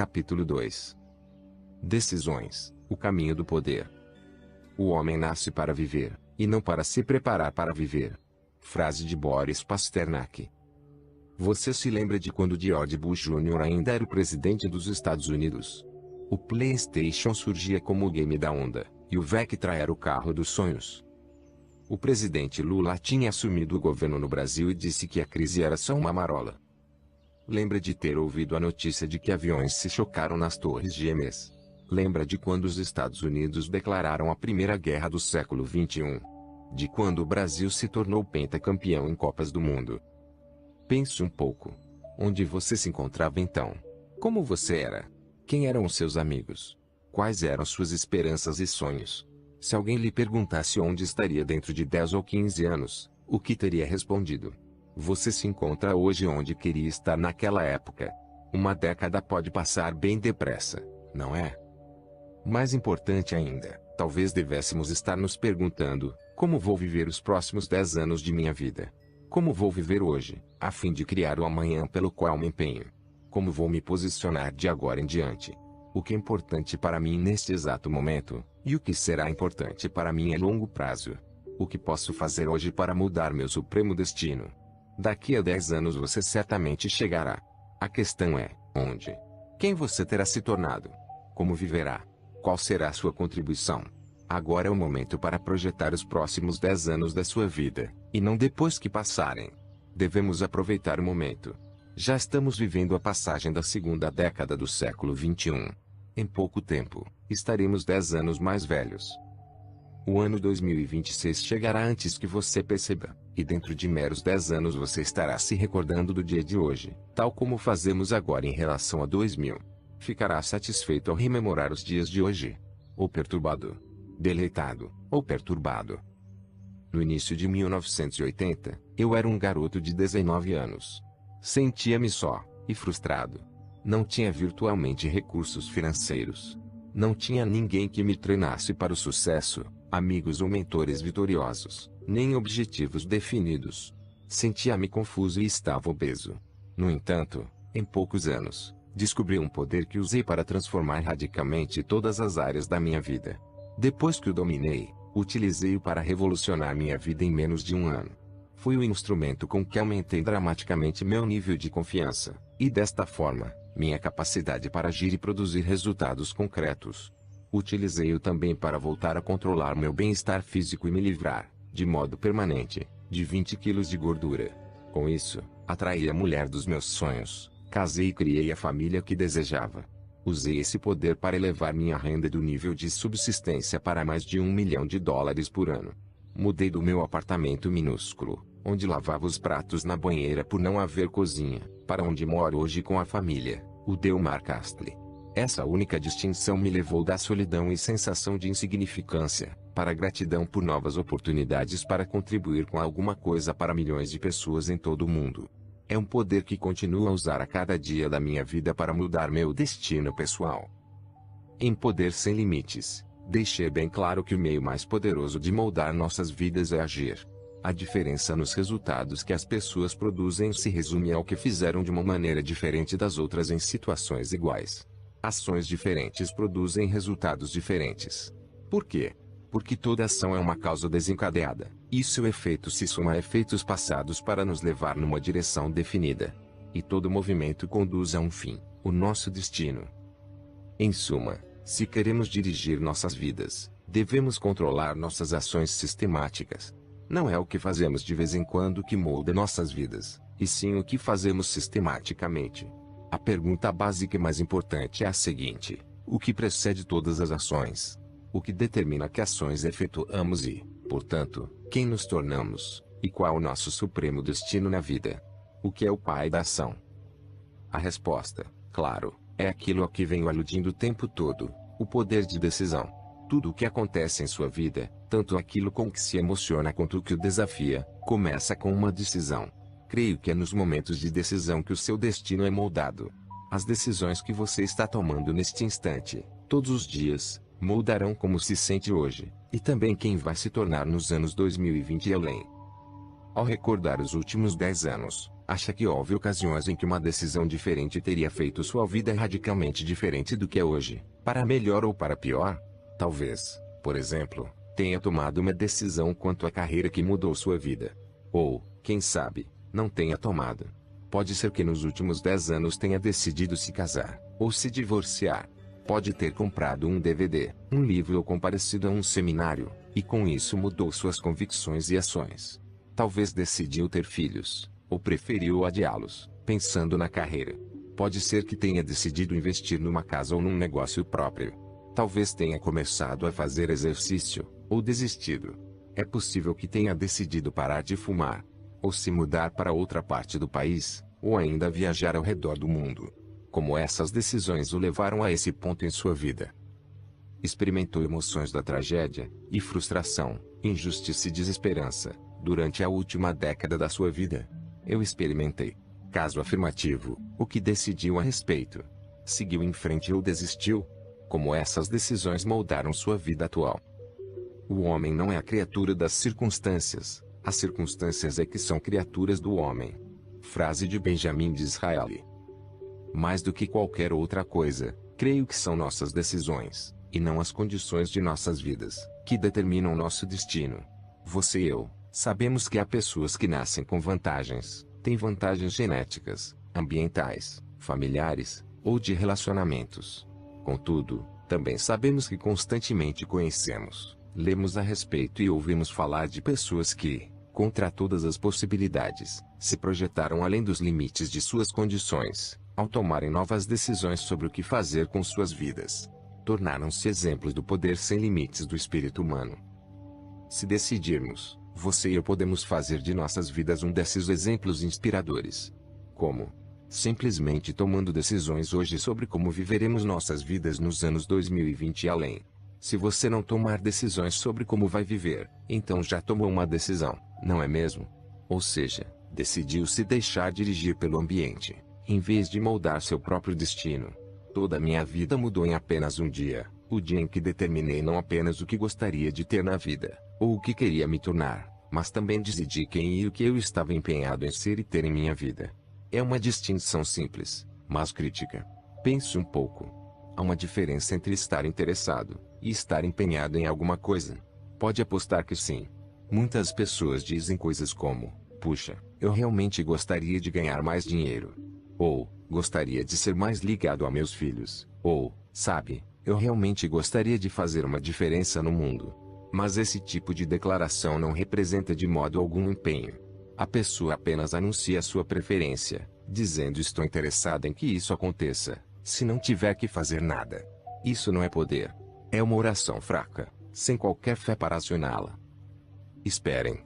Capítulo 2. Decisões, o caminho do poder. O homem nasce para viver, e não para se preparar para viver. Frase de Boris Pasternak. Você se lembra de quando George Bush Jr. ainda era o presidente dos Estados Unidos? O PlayStation surgia como o game da onda, e o Vectra era o carro dos sonhos. O presidente Lula tinha assumido o governo no Brasil e disse que a crise era só uma marola. Lembra de ter ouvido a notícia de que aviões se chocaram nas Torres Gêmeas? Lembra de quando os Estados Unidos declararam a Primeira Guerra do século XXI? De quando o Brasil se tornou pentacampeão em Copas do Mundo? Pense um pouco. Onde você se encontrava então? Como você era? Quem eram os seus amigos? Quais eram suas esperanças e sonhos? Se alguém lhe perguntasse onde estaria dentro de 10 ou 15 anos, o que teria respondido? Você se encontra hoje onde queria estar naquela época. Uma década pode passar bem depressa, não é? Mais importante ainda, talvez devêssemos estar nos perguntando: como vou viver os próximos 10 anos de minha vida? Como vou viver hoje, a fim de criar o amanhã pelo qual me empenho? Como vou me posicionar de agora em diante? O que é importante para mim neste exato momento, e o que será importante para mim a longo prazo? O que posso fazer hoje para mudar meu supremo destino? Daqui a 10 anos você certamente chegará. A questão é, onde? Quem você terá se tornado? Como viverá? Qual será a sua contribuição? Agora é o momento para projetar os próximos 10 anos da sua vida, e não depois que passarem. Devemos aproveitar o momento. Já estamos vivendo a passagem da segunda década do século XXI. Em pouco tempo, estaremos 10 anos mais velhos. O ano 2026 chegará antes que você perceba, e dentro de meros 10 anos você estará se recordando do dia de hoje, tal como fazemos agora em relação a 2000. Ficará satisfeito ao rememorar os dias de hoje? Ou perturbado? Deleitado, ou perturbado? No início de 1980, eu era um garoto de 19 anos. Sentia-me só, e frustrado. Não tinha virtualmente recursos financeiros. Não tinha ninguém que me treinasse para o sucesso, amigos ou mentores vitoriosos, nem objetivos definidos. Sentia-me confuso e estava obeso. No entanto, em poucos anos, descobri um poder que usei para transformar radicalmente todas as áreas da minha vida. Depois que o dominei, utilizei-o para revolucionar minha vida em menos de um ano. Foi o instrumento com que aumentei dramaticamente meu nível de confiança, e desta forma, minha capacidade para agir e produzir resultados concretos. Utilizei-o também para voltar a controlar meu bem-estar físico e me livrar, de modo permanente, de 20 quilos de gordura. Com isso, atraí a mulher dos meus sonhos, casei e criei a família que desejava. Usei esse poder para elevar minha renda do nível de subsistência para mais de $1 milhão por ano. Mudei do meu apartamento minúsculo, onde lavava os pratos na banheira por não haver cozinha, para onde moro hoje com a família, o Delmar Castle. Essa única distinção me levou da solidão e sensação de insignificância, para a gratidão por novas oportunidades para contribuir com alguma coisa para milhões de pessoas em todo o mundo. É um poder que continuo a usar a cada dia da minha vida para mudar meu destino pessoal. Em Poder Sem Limites, deixei bem claro que o meio mais poderoso de moldar nossas vidas é agir. A diferença nos resultados que as pessoas produzem se resume ao que fizeram de uma maneira diferente das outras em situações iguais. Ações diferentes produzem resultados diferentes. Por quê? Porque toda ação é uma causa desencadeada, e seu efeito se soma a efeitos passados para nos levar numa direção definida. E todo movimento conduz a um fim, o nosso destino. Em suma, se queremos dirigir nossas vidas, devemos controlar nossas ações sistemáticas. Não é o que fazemos de vez em quando que molda nossas vidas, e sim o que fazemos sistematicamente. A pergunta básica e mais importante é a seguinte: o que precede todas as ações? O que determina que ações efetuamos e, portanto, quem nos tornamos, e qual o nosso supremo destino na vida? O que é o pai da ação? A resposta, claro, é aquilo a que venho aludindo o tempo todo: o poder de decisão. Tudo o que acontece em sua vida, tanto aquilo com que se emociona quanto o que o desafia, começa com uma decisão. Creio que é nos momentos de decisão que o seu destino é moldado. As decisões que você está tomando neste instante, todos os dias, moldarão como se sente hoje, e também quem vai se tornar nos anos 2020 e além. Ao recordar os últimos 10 anos, Acha que houve ocasiões em que uma decisão diferente teria feito sua vida radicalmente diferente do que é hoje, para melhor ou para pior? Talvez, por exemplo, tenha tomado uma decisão quanto à carreira que mudou sua vida. Ou, quem sabe, não tenha tomado. Pode ser que nos últimos 10 anos tenha decidido se casar, ou se divorciar. Pode ter comprado um DVD, um livro ou comparecido a um seminário, e com isso mudou suas convicções e ações. Talvez decidiu ter filhos, ou preferiu adiá-los, pensando na carreira. Pode ser que tenha decidido investir numa casa ou num negócio próprio. Talvez tenha começado a fazer exercício, ou desistido. É possível que tenha decidido parar de fumar, ou se mudar para outra parte do país, ou ainda viajar ao redor do mundo. Como essas decisões o levaram a esse ponto em sua vida? Experimentou emoções da tragédia, e frustração, injustiça e desesperança, durante a última década da sua vida? Eu experimentei. Caso afirmativo, o que decidiu a respeito? Seguiu em frente ou desistiu? Como essas decisões moldaram sua vida atual? O homem não é a criatura das circunstâncias, as circunstâncias é que são criaturas do homem. Frase de Benjamin Disraeli. Mais do que qualquer outra coisa, creio que são nossas decisões, e não as condições de nossas vidas, que determinam nosso destino. Você e eu sabemos que há pessoas que nascem com vantagens, têm vantagens genéticas, ambientais, familiares, ou de relacionamentos. Contudo, também sabemos que constantemente conhecemos, lemos a respeito e ouvimos falar de pessoas que, contra todas as possibilidades, se projetaram além dos limites de suas condições, ao tomarem novas decisões sobre o que fazer com suas vidas. Tornaram-se exemplos do poder sem limites do espírito humano. Se decidirmos, você e eu podemos fazer de nossas vidas um desses exemplos inspiradores. Como? Simplesmente tomando decisões hoje sobre como viveremos nossas vidas nos anos 2020 e além. Se você não tomar decisões sobre como vai viver, então já tomou uma decisão, não é mesmo? Ou seja, decidiu se deixar dirigir pelo ambiente, em vez de moldar seu próprio destino. Toda a minha vida mudou em apenas um dia, o dia em que determinei não apenas o que gostaria de ter na vida, ou o que queria me tornar, mas também decidi quem e o que eu estava empenhado em ser e ter em minha vida. É uma distinção simples, mas crítica. Pense um pouco. Há uma diferença entre estar interessado e estar empenhado em alguma coisa. Pode apostar que sim. Muitas pessoas dizem coisas como: puxa, eu realmente gostaria de ganhar mais dinheiro. Ou, gostaria de ser mais ligado a meus filhos. Ou, sabe, eu realmente gostaria de fazer uma diferença no mundo. Mas esse tipo de declaração não representa de modo algum empenho. A pessoa apenas anuncia sua preferência, dizendo: estou interessada em que isso aconteça, se não tiver que fazer nada. Isso não é poder. É uma oração fraca, sem qualquer fé para acioná-la. Esperem,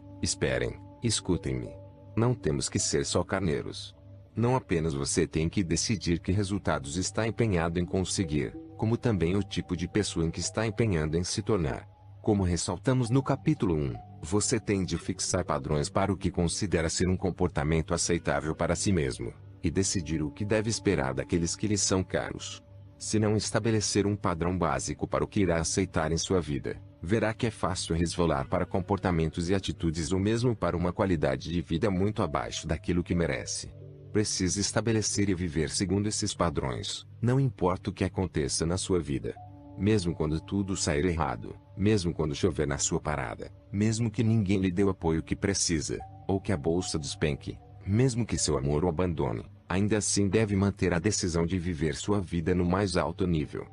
escutem-me. Não temos que ser só carneiros. Não apenas você tem que decidir que resultados está empenhado em conseguir, como também o tipo de pessoa em que está empenhando em se tornar. Como ressaltamos no capítulo 1, você tem de fixar padrões para o que considera ser um comportamento aceitável para si mesmo, e decidir o que deve esperar daqueles que lhe são caros. Se não estabelecer um padrão básico para o que irá aceitar em sua vida, verá que é fácil resvalar para comportamentos e atitudes ou mesmo para uma qualidade de vida muito abaixo daquilo que merece. Precisa estabelecer e viver segundo esses padrões, não importa o que aconteça na sua vida. Mesmo quando tudo sair errado, mesmo quando chover na sua parada, mesmo que ninguém lhe dê o apoio que precisa, ou que a bolsa despenque, mesmo que seu amor o abandone, ainda assim deve manter a decisão de viver sua vida no mais alto nível.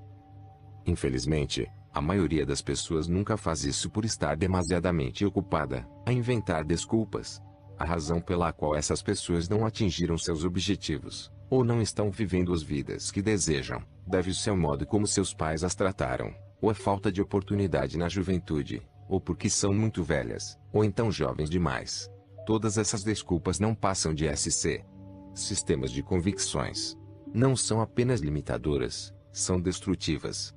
Infelizmente, a maioria das pessoas nunca faz isso por estar demasiadamente ocupada a inventar desculpas. A razão pela qual essas pessoas não atingiram seus objetivos, ou não estão vivendo as vidas que desejam, deve-se ao modo como seus pais as trataram, ou a falta de oportunidade na juventude, ou porque são muito velhas, ou então jovens demais. Todas essas desculpas não passam de sistemas de convicções. Não são apenas limitadoras, são destrutivas.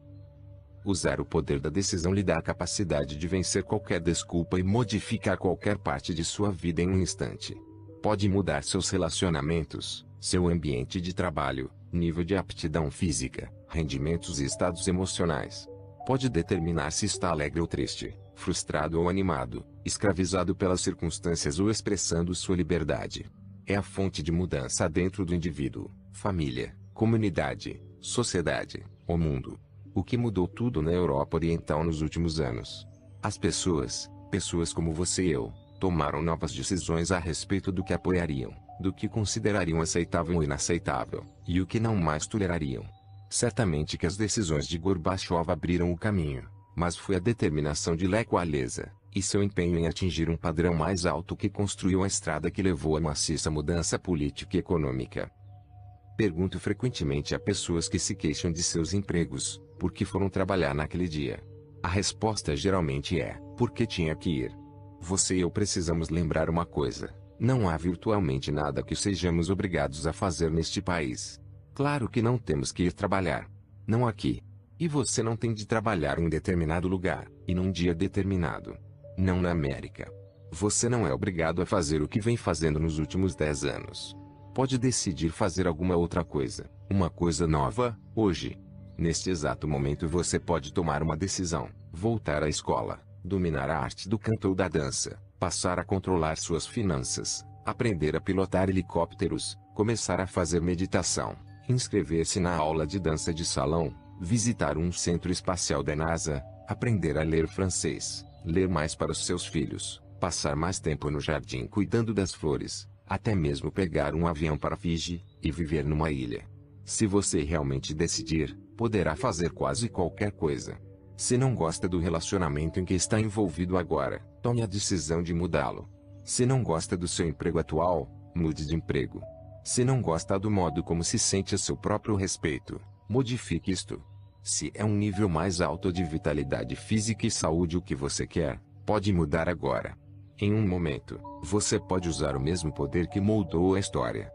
Usar o poder da decisão lhe dá a capacidade de vencer qualquer desculpa e modificar qualquer parte de sua vida em um instante. Pode mudar seus relacionamentos, seu ambiente de trabalho, nível de aptidão física, rendimentos e estados emocionais. Pode determinar se está alegre ou triste, frustrado ou animado, escravizado pelas circunstâncias ou expressando sua liberdade. É a fonte de mudança dentro do indivíduo, família, comunidade, sociedade, o mundo. O que mudou tudo na Europa Oriental nos últimos anos. As pessoas como você e eu, tomaram novas decisões a respeito do que apoiariam, do que considerariam aceitável ou inaceitável, e o que não mais tolerariam. Certamente que as decisões de Gorbachev abriram o caminho, mas foi a determinação de Lech Walesa, e seu empenho em atingir um padrão mais alto que construiu a estrada que levou a maciça mudança política e econômica. Pergunto frequentemente a pessoas que se queixam de seus empregos, por que foram trabalhar naquele dia. A resposta geralmente é, porque tinha que ir. Você e eu precisamos lembrar uma coisa: não há virtualmente nada que sejamos obrigados a fazer neste país. Claro que não temos que ir trabalhar. Não aqui. E você não tem de trabalhar em determinado lugar, e num dia determinado. Não na América. Você não é obrigado a fazer o que vem fazendo nos últimos 10 anos. Pode decidir fazer alguma outra coisa, uma coisa nova, hoje. Neste exato momento você pode tomar uma decisão: voltar à escola, dominar a arte do canto ou da dança, passar a controlar suas finanças, aprender a pilotar helicópteros, começar a fazer meditação, inscrever-se na aula de dança de salão, visitar um centro espacial da NASA, aprender a ler francês, ler mais para os seus filhos, passar mais tempo no jardim cuidando das flores, até mesmo pegar um avião para Fiji e viver numa ilha. Se você realmente decidir, poderá fazer quase qualquer coisa. Se não gosta do relacionamento em que está envolvido agora, tome a decisão de mudá-lo. Se não gosta do seu emprego atual, mude de emprego. Se não gosta do modo como se sente a seu próprio respeito, modifique isto. Se é um nível mais alto de vitalidade física e saúde o que você quer, pode mudar agora. Em um momento, você pode usar o mesmo poder que moldou a história.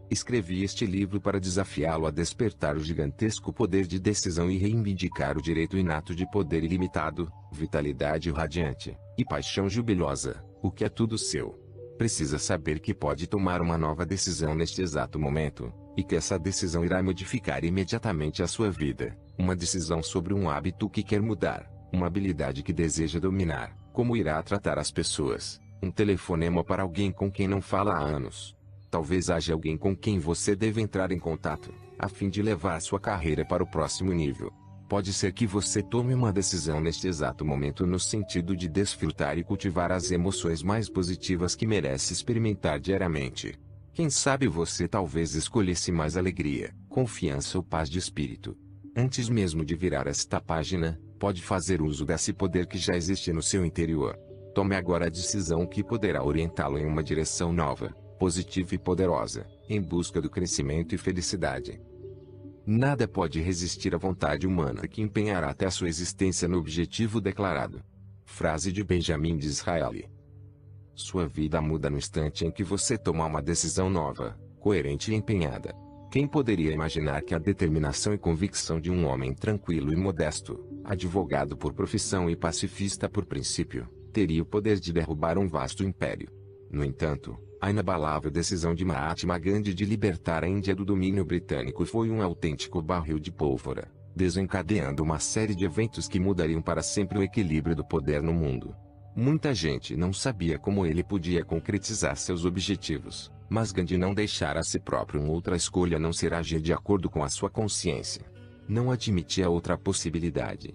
Escrevi este livro para desafiá-lo a despertar o gigantesco poder de decisão e reivindicar o direito inato de poder ilimitado, vitalidade radiante, e paixão jubilosa, o que é tudo seu. Precisa saber que pode tomar uma nova decisão neste exato momento, e que essa decisão irá modificar imediatamente a sua vida. Uma decisão sobre um hábito que quer mudar, uma habilidade que deseja dominar, como irá tratar as pessoas, um telefonema para alguém com quem não fala há anos. Talvez haja alguém com quem você deva entrar em contato, a fim de levar sua carreira para o próximo nível. Pode ser que você tome uma decisão neste exato momento no sentido de desfrutar e cultivar as emoções mais positivas que merece experimentar diariamente. Quem sabe você talvez escolhesse mais alegria, confiança ou paz de espírito. Antes mesmo de virar esta página, pode fazer uso desse poder que já existe no seu interior. Tome agora a decisão que poderá orientá-lo em uma direção nova, positiva e poderosa, em busca do crescimento e felicidade. Nada pode resistir à vontade humana que empenhará até a sua existência no objetivo declarado. Frase de Benjamin Disraeli. Sua vida muda no instante em que você tomar uma decisão nova, coerente e empenhada. Quem poderia imaginar que a determinação e convicção de um homem tranquilo e modesto, advogado por profissão e pacifista por princípio, teria o poder de derrubar um vasto império? No entanto, a inabalável decisão de Mahatma Gandhi de libertar a Índia do domínio britânico foi um autêntico barril de pólvora, desencadeando uma série de eventos que mudariam para sempre o equilíbrio do poder no mundo. Muita gente não sabia como ele podia concretizar seus objetivos, mas Gandhi não deixara a si próprio outra escolha a não ser agir de acordo com a sua consciência. Não admitia outra possibilidade.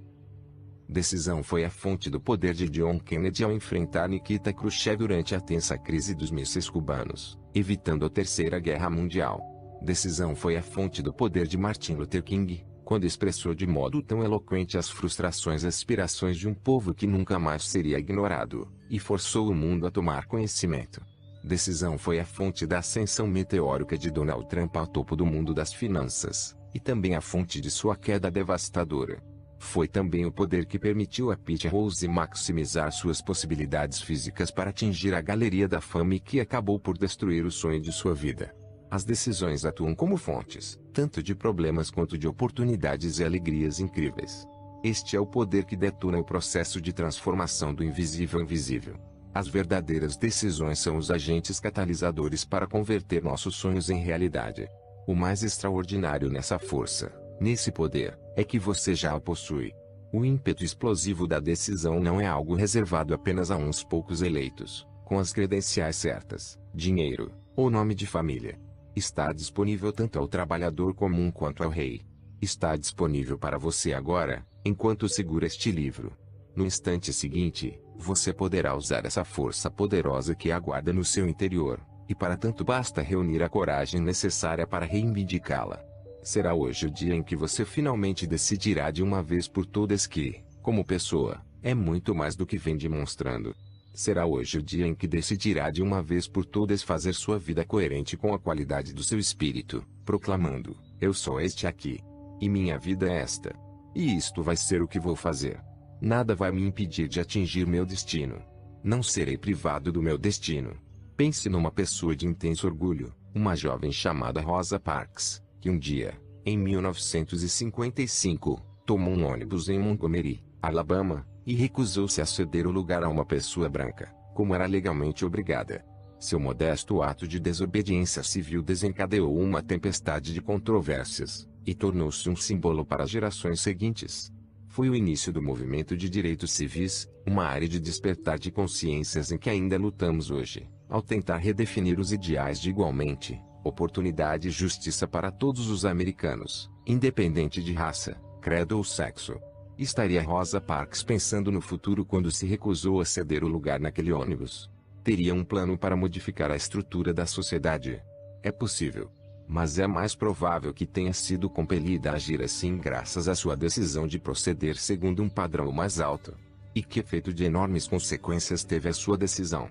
Decisão foi a fonte do poder de John Kennedy ao enfrentar Nikita Khrushchev durante a tensa crise dos mísseis cubanos, evitando a Terceira Guerra Mundial. Decisão foi a fonte do poder de Martin Luther King, quando expressou de modo tão eloquente as frustrações e aspirações de um povo que nunca mais seria ignorado, e forçou o mundo a tomar conhecimento. Decisão foi a fonte da ascensão meteórica de Donald Trump ao topo do mundo das finanças, e também a fonte de sua queda devastadora. Foi também o poder que permitiu a Pete Rose maximizar suas possibilidades físicas para atingir a galeria da fama e que acabou por destruir o sonho de sua vida. As decisões atuam como fontes, tanto de problemas quanto de oportunidades e alegrias incríveis. Este é o poder que detona o processo de transformação do invisível ao visível. As verdadeiras decisões são os agentes catalisadores para converter nossos sonhos em realidade. O mais extraordinário nessa força, nesse poder, é que você já o possui. O ímpeto explosivo da decisão não é algo reservado apenas a uns poucos eleitos, com as credenciais certas, dinheiro, O nome de família está disponível tanto ao trabalhador comum quanto ao rei. Está disponível para você agora, enquanto segura este livro. No instante seguinte, você poderá usar essa força poderosa que aguarda no seu interior, e para tanto basta reunir a coragem necessária para reivindicá-la. Será hoje o dia em que você finalmente decidirá de uma vez por todas que, como pessoa, é muito mais do que vem demonstrando. Será hoje o dia em que decidirá de uma vez por todas fazer sua vida coerente com a qualidade do seu espírito, proclamando: eu sou este aqui. E minha vida é esta. E isto vai ser o que vou fazer. Nada vai me impedir de atingir meu destino. Não serei privado do meu destino. Pense numa pessoa de intenso orgulho, uma jovem chamada Rosa Parks, que um dia, em 1955, tomou um ônibus em Montgomery, Alabama, e recusou-se a ceder o lugar a uma pessoa branca, como era legalmente obrigada. Seu modesto ato de desobediência civil desencadeou uma tempestade de controvérsias, e tornou-se um símbolo para as gerações seguintes. Foi o início do movimento de direitos civis, uma área de despertar de consciências em que ainda lutamos hoje, ao tentar redefinir os ideais de igualmente, oportunidade e justiça para todos os americanos, independente de raça, credo ou sexo. Estaria Rosa Parks pensando no futuro quando se recusou a ceder o lugar naquele ônibus? Teria um plano para modificar a estrutura da sociedade? É possível. Mas é mais provável que tenha sido compelida a agir assim graças à sua decisão de proceder segundo um padrão mais alto. E que efeito de enormes consequências teve a sua decisão?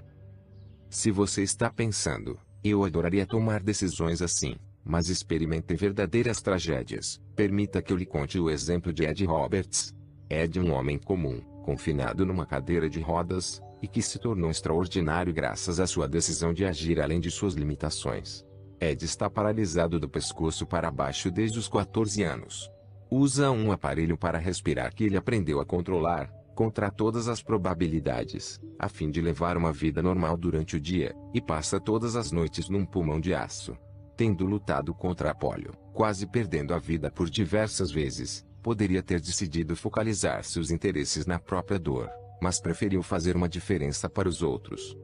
Se você está pensando, eu adoraria tomar decisões assim, mas experimentei verdadeiras tragédias, permita que eu lhe conte o exemplo de Ed Roberts. Ed é um homem comum, confinado numa cadeira de rodas, e que se tornou extraordinário graças à sua decisão de agir além de suas limitações. Ed está paralisado do pescoço para baixo desde os 14 anos. Usa um aparelho para respirar que ele aprendeu a controlar, contra todas as probabilidades, a fim de levar uma vida normal durante o dia, e passa todas as noites num pulmão de aço. Tendo lutado contra a polio, quase perdendo a vida por diversas vezes, poderia ter decidido focalizar seus interesses na própria dor, mas preferiu fazer uma diferença para os outros.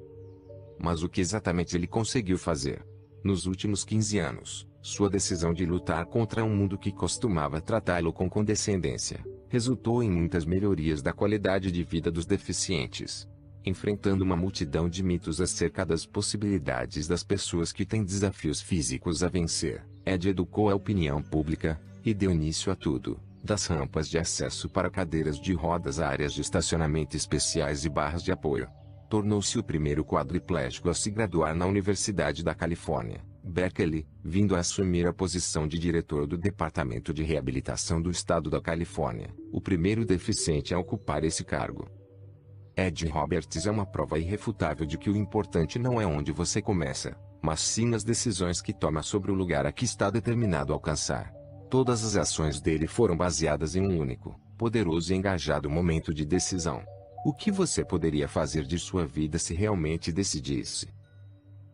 Mas o que exatamente ele conseguiu fazer? Nos últimos 15 anos, sua decisão de lutar contra um mundo que costumava tratá-lo com condescendência, resultou em muitas melhorias da qualidade de vida dos deficientes. Enfrentando uma multidão de mitos acerca das possibilidades das pessoas que têm desafios físicos a vencer, Ed educou a opinião pública, e deu início a tudo, das rampas de acesso para cadeiras de rodas a áreas de estacionamento especiais e barras de apoio. Tornou-se o primeiro quadriplégico a se graduar na Universidade da Califórnia, Berkeley, vindo a assumir a posição de diretor do Departamento de Reabilitação do Estado da Califórnia, o primeiro deficiente a ocupar esse cargo. Ed Roberts é uma prova irrefutável de que o importante não é onde você começa, mas sim as decisões que toma sobre o lugar a que está determinado a alcançar. Todas as ações dele foram baseadas em um único, poderoso e engajado momento de decisão. O que você poderia fazer de sua vida se realmente decidisse?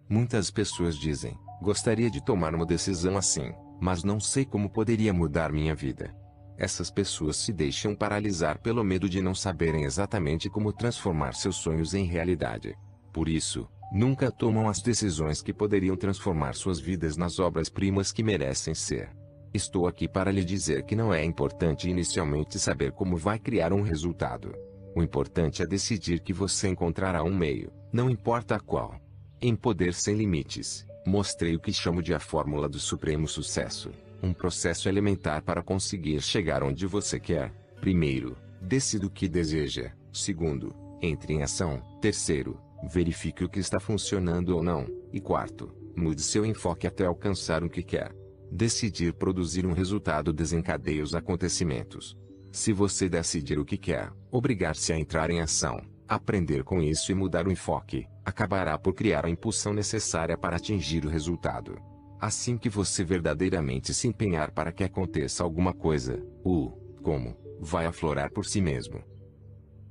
Muitas pessoas dizem: gostaria de tomar uma decisão assim, mas não sei como poderia mudar minha vida. Essas pessoas se deixam paralisar pelo medo de não saberem exatamente como transformar seus sonhos em realidade. Por isso, nunca tomam as decisões que poderiam transformar suas vidas nas obras-primas que merecem ser. Estou aqui para lhe dizer que não é importante inicialmente saber como vai criar um resultado. O importante é decidir que você encontrará um meio, não importa qual. Em Poder Sem Limites, mostrei o que chamo de a fórmula do supremo sucesso, um processo elementar para conseguir chegar onde você quer. Primeiro, decida o que deseja. Segundo, entre em ação. Terceiro, verifique o que está funcionando ou não. E quarto, mude seu enfoque até alcançar o que quer. Decidir produzir um resultado desencadeia os acontecimentos. Se você decidir o que quer, obrigar-se a entrar em ação, aprender com isso e mudar o enfoque, acabará por criar a impulsão necessária para atingir o resultado. Assim que você verdadeiramente se empenhar para que aconteça alguma coisa, o como vai aflorar por si mesmo.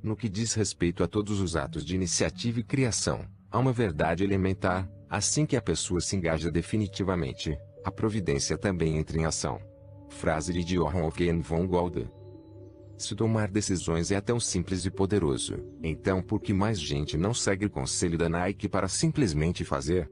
No que diz respeito a todos os atos de iniciativa e criação, há uma verdade elementar: assim que a pessoa se engaja definitivamente, a providência também entra em ação. Frase de Johann Wolfgang von Goethe. Se tomar decisões é tão simples e poderoso, então por que mais gente não segue o conselho da Nike para simplesmente fazer?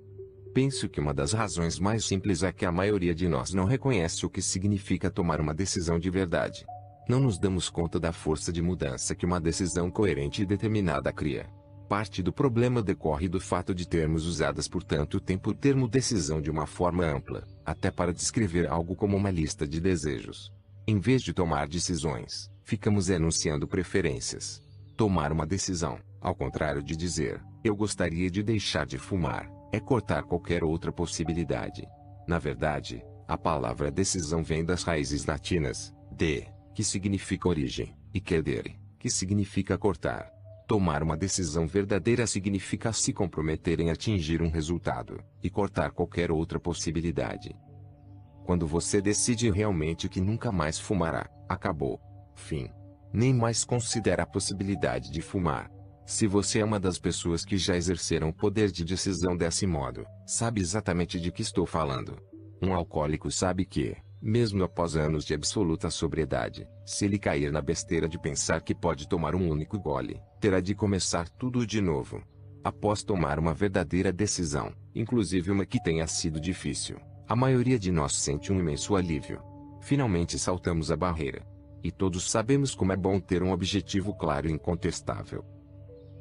Penso que uma das razões mais simples é que a maioria de nós não reconhece o que significa tomar uma decisão de verdade. Não nos damos conta da força de mudança que uma decisão coerente e determinada cria. Parte do problema decorre do fato de termos usado por tanto tempo o termo decisão de uma forma ampla, até para descrever algo como uma lista de desejos. Em vez de tomar decisões, ficamos enunciando preferências. Tomar uma decisão, ao contrário de dizer, eu gostaria de deixar de fumar, é cortar qualquer outra possibilidade. Na verdade, a palavra decisão vem das raízes latinas, de, que significa origem, e cedere, que significa cortar. Tomar uma decisão verdadeira significa se comprometer em atingir um resultado, e cortar qualquer outra possibilidade. Quando você decide realmente que nunca mais fumará, acabou. Fim. Nem mais considera a possibilidade de fumar. Se você é uma das pessoas que já exerceram o poder de decisão desse modo, sabe exatamente de que estou falando. Um alcoólico sabe que, mesmo após anos de absoluta sobriedade, se ele cair na besteira de pensar que pode tomar um único gole, terá de começar tudo de novo. Após tomar uma verdadeira decisão, inclusive uma que tenha sido difícil, a maioria de nós sente um imenso alívio. Finalmente saltamos a barreira. E todos sabemos como é bom ter um objetivo claro e incontestável.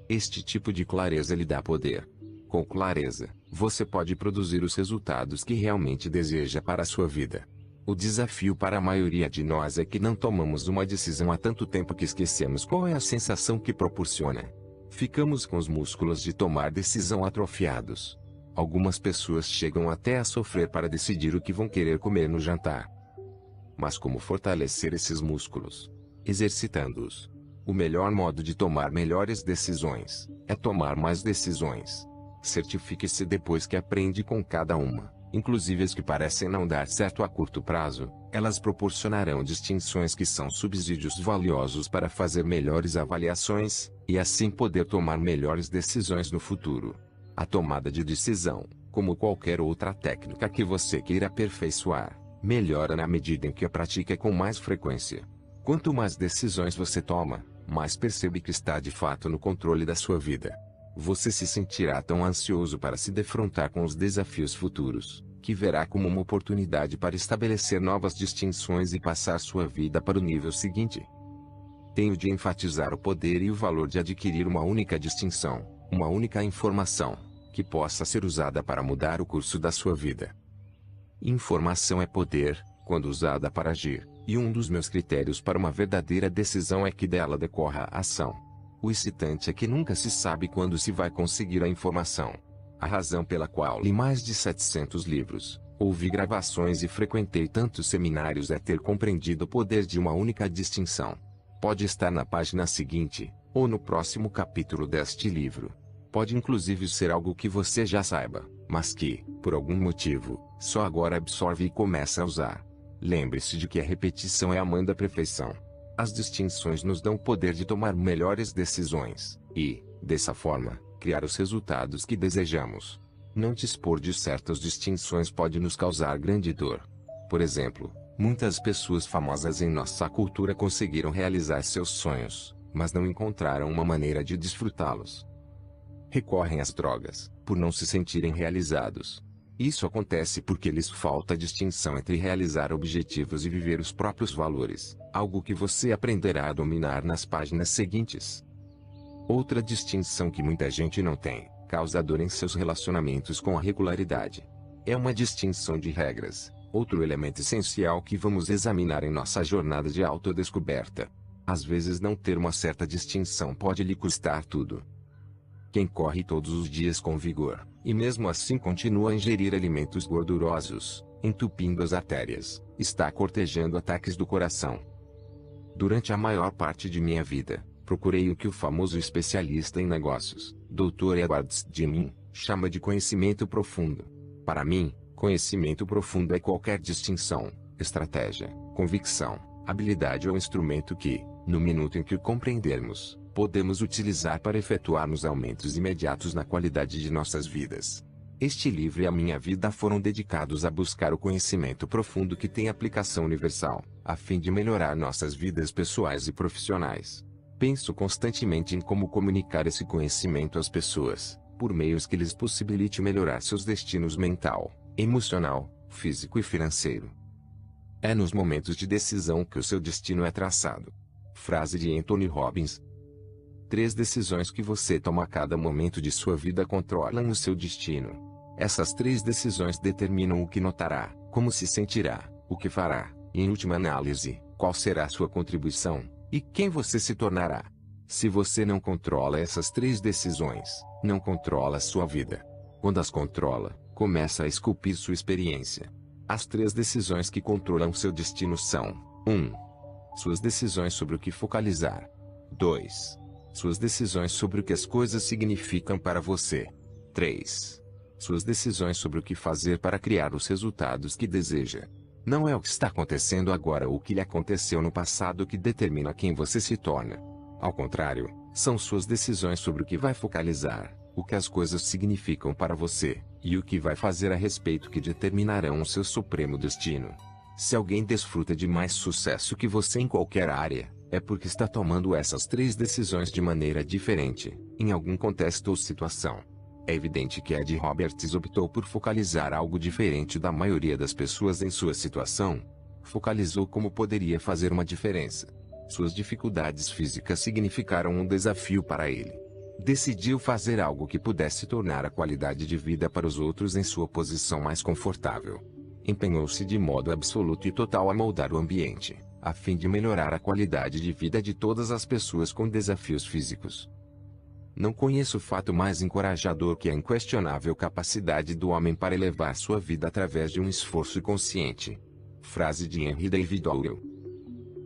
Este tipo de clareza lhe dá poder. Com clareza, você pode produzir os resultados que realmente deseja para a sua vida. O desafio para a maioria de nós é que não tomamos uma decisão há tanto tempo que esquecemos qual é a sensação que proporciona. Ficamos com os músculos de tomar decisão atrofiados. Algumas pessoas chegam até a sofrer para decidir o que vão querer comer no jantar. Mas como fortalecer esses músculos? Exercitando-os. O melhor modo de tomar melhores decisões é tomar mais decisões. Certifique-se depois que aprende com cada uma, inclusive as que parecem não dar certo a curto prazo, elas proporcionarão distinções que são subsídios valiosos para fazer melhores avaliações, e assim poder tomar melhores decisões no futuro. A tomada de decisão, como qualquer outra técnica que você queira aperfeiçoar, melhora na medida em que a pratica com mais frequência. Quanto mais decisões você toma, mais percebe que está de fato no controle da sua vida. Você se sentirá tão ansioso para se defrontar com os desafios futuros, que verá como uma oportunidade para estabelecer novas distinções e passar sua vida para o nível seguinte. Tenho de enfatizar o poder e o valor de adquirir uma única distinção, uma única informação, que possa ser usada para mudar o curso da sua vida. Informação é poder, quando usada para agir, e um dos meus critérios para uma verdadeira decisão é que dela decorra a ação. O excitante é que nunca se sabe quando se vai conseguir a informação. A razão pela qual li mais de 700 livros, ouvi gravações e frequentei tantos seminários é ter compreendido o poder de uma única distinção. Pode estar na página seguinte, ou no próximo capítulo deste livro. Pode inclusive ser algo que você já saiba, mas que, por algum motivo, só agora absorve e começa a usar. Lembre-se de que a repetição é a mãe da perfeição. As distinções nos dão o poder de tomar melhores decisões, e, dessa forma, criar os resultados que desejamos. Não dispor de certas distinções pode nos causar grande dor. Por exemplo, muitas pessoas famosas em nossa cultura conseguiram realizar seus sonhos, mas não encontraram uma maneira de desfrutá-los. Recorrem às drogas, por não se sentirem realizados. Isso acontece porque lhes falta distinção entre realizar objetivos e viver os próprios valores, algo que você aprenderá a dominar nas páginas seguintes. Outra distinção que muita gente não tem, causa dor em seus relacionamentos com a regularidade. É uma distinção de regras, outro elemento essencial que vamos examinar em nossa jornada de autodescoberta. Às vezes não ter uma certa distinção pode lhe custar tudo. Quem corre todos os dias com vigor, e mesmo assim continua a ingerir alimentos gordurosos, entupindo as artérias, está cortejando ataques do coração. Durante a maior parte de minha vida, procurei o que o famoso especialista em negócios, Dr. Edward Deming, chama de conhecimento profundo. Para mim, conhecimento profundo é qualquer distinção, estratégia, convicção, habilidade ou instrumento que, no minuto em que o compreendermos, podemos utilizar para efetuarmos aumentos imediatos na qualidade de nossas vidas. Este livro e a minha vida foram dedicados a buscar o conhecimento profundo que tem aplicação universal, a fim de melhorar nossas vidas pessoais e profissionais. Penso constantemente em como comunicar esse conhecimento às pessoas, por meios que lhes possibilite melhorar seus destinos mental, emocional, físico e financeiro. É nos momentos de decisão que o seu destino é traçado. Frase de Anthony Robbins. 3 decisões que você toma a cada momento de sua vida controlam o seu destino. Essas 3 decisões determinam o que notará, como se sentirá, o que fará, e em última análise, qual será a sua contribuição, e quem você se tornará. Se você não controla essas 3 decisões, não controla sua vida. Quando as controla, começa a esculpir sua experiência. As 3 decisões que controlam seu destino são: 1. Suas decisões sobre o que focalizar. 2. Suas decisões sobre o que as coisas significam para você. 3. Suas decisões sobre o que fazer para criar os resultados que deseja. Não é o que está acontecendo agora ou o que lhe aconteceu no passado que determina quem você se torna. Ao contrário, são suas decisões sobre o que vai focalizar, o que as coisas significam para você, e o que vai fazer a respeito que determinarão o seu supremo destino. Se alguém desfruta de mais sucesso que você em qualquer área, é porque está tomando essas 3 decisões de maneira diferente, em algum contexto ou situação. É evidente que Ed Roberts optou por focalizar algo diferente da maioria das pessoas em sua situação. Focalizou como poderia fazer uma diferença. Suas dificuldades físicas significaram um desafio para ele. Decidiu fazer algo que pudesse tornar a qualidade de vida para os outros em sua posição mais confortável. Empenhou-se de modo absoluto e total a moldar o ambiente, a fim de melhorar a qualidade de vida de todas as pessoas com desafios físicos. Não conheço fato mais encorajador que a inquestionável capacidade do homem para elevar sua vida através de um esforço consciente. Frase de Henry David Thoreau.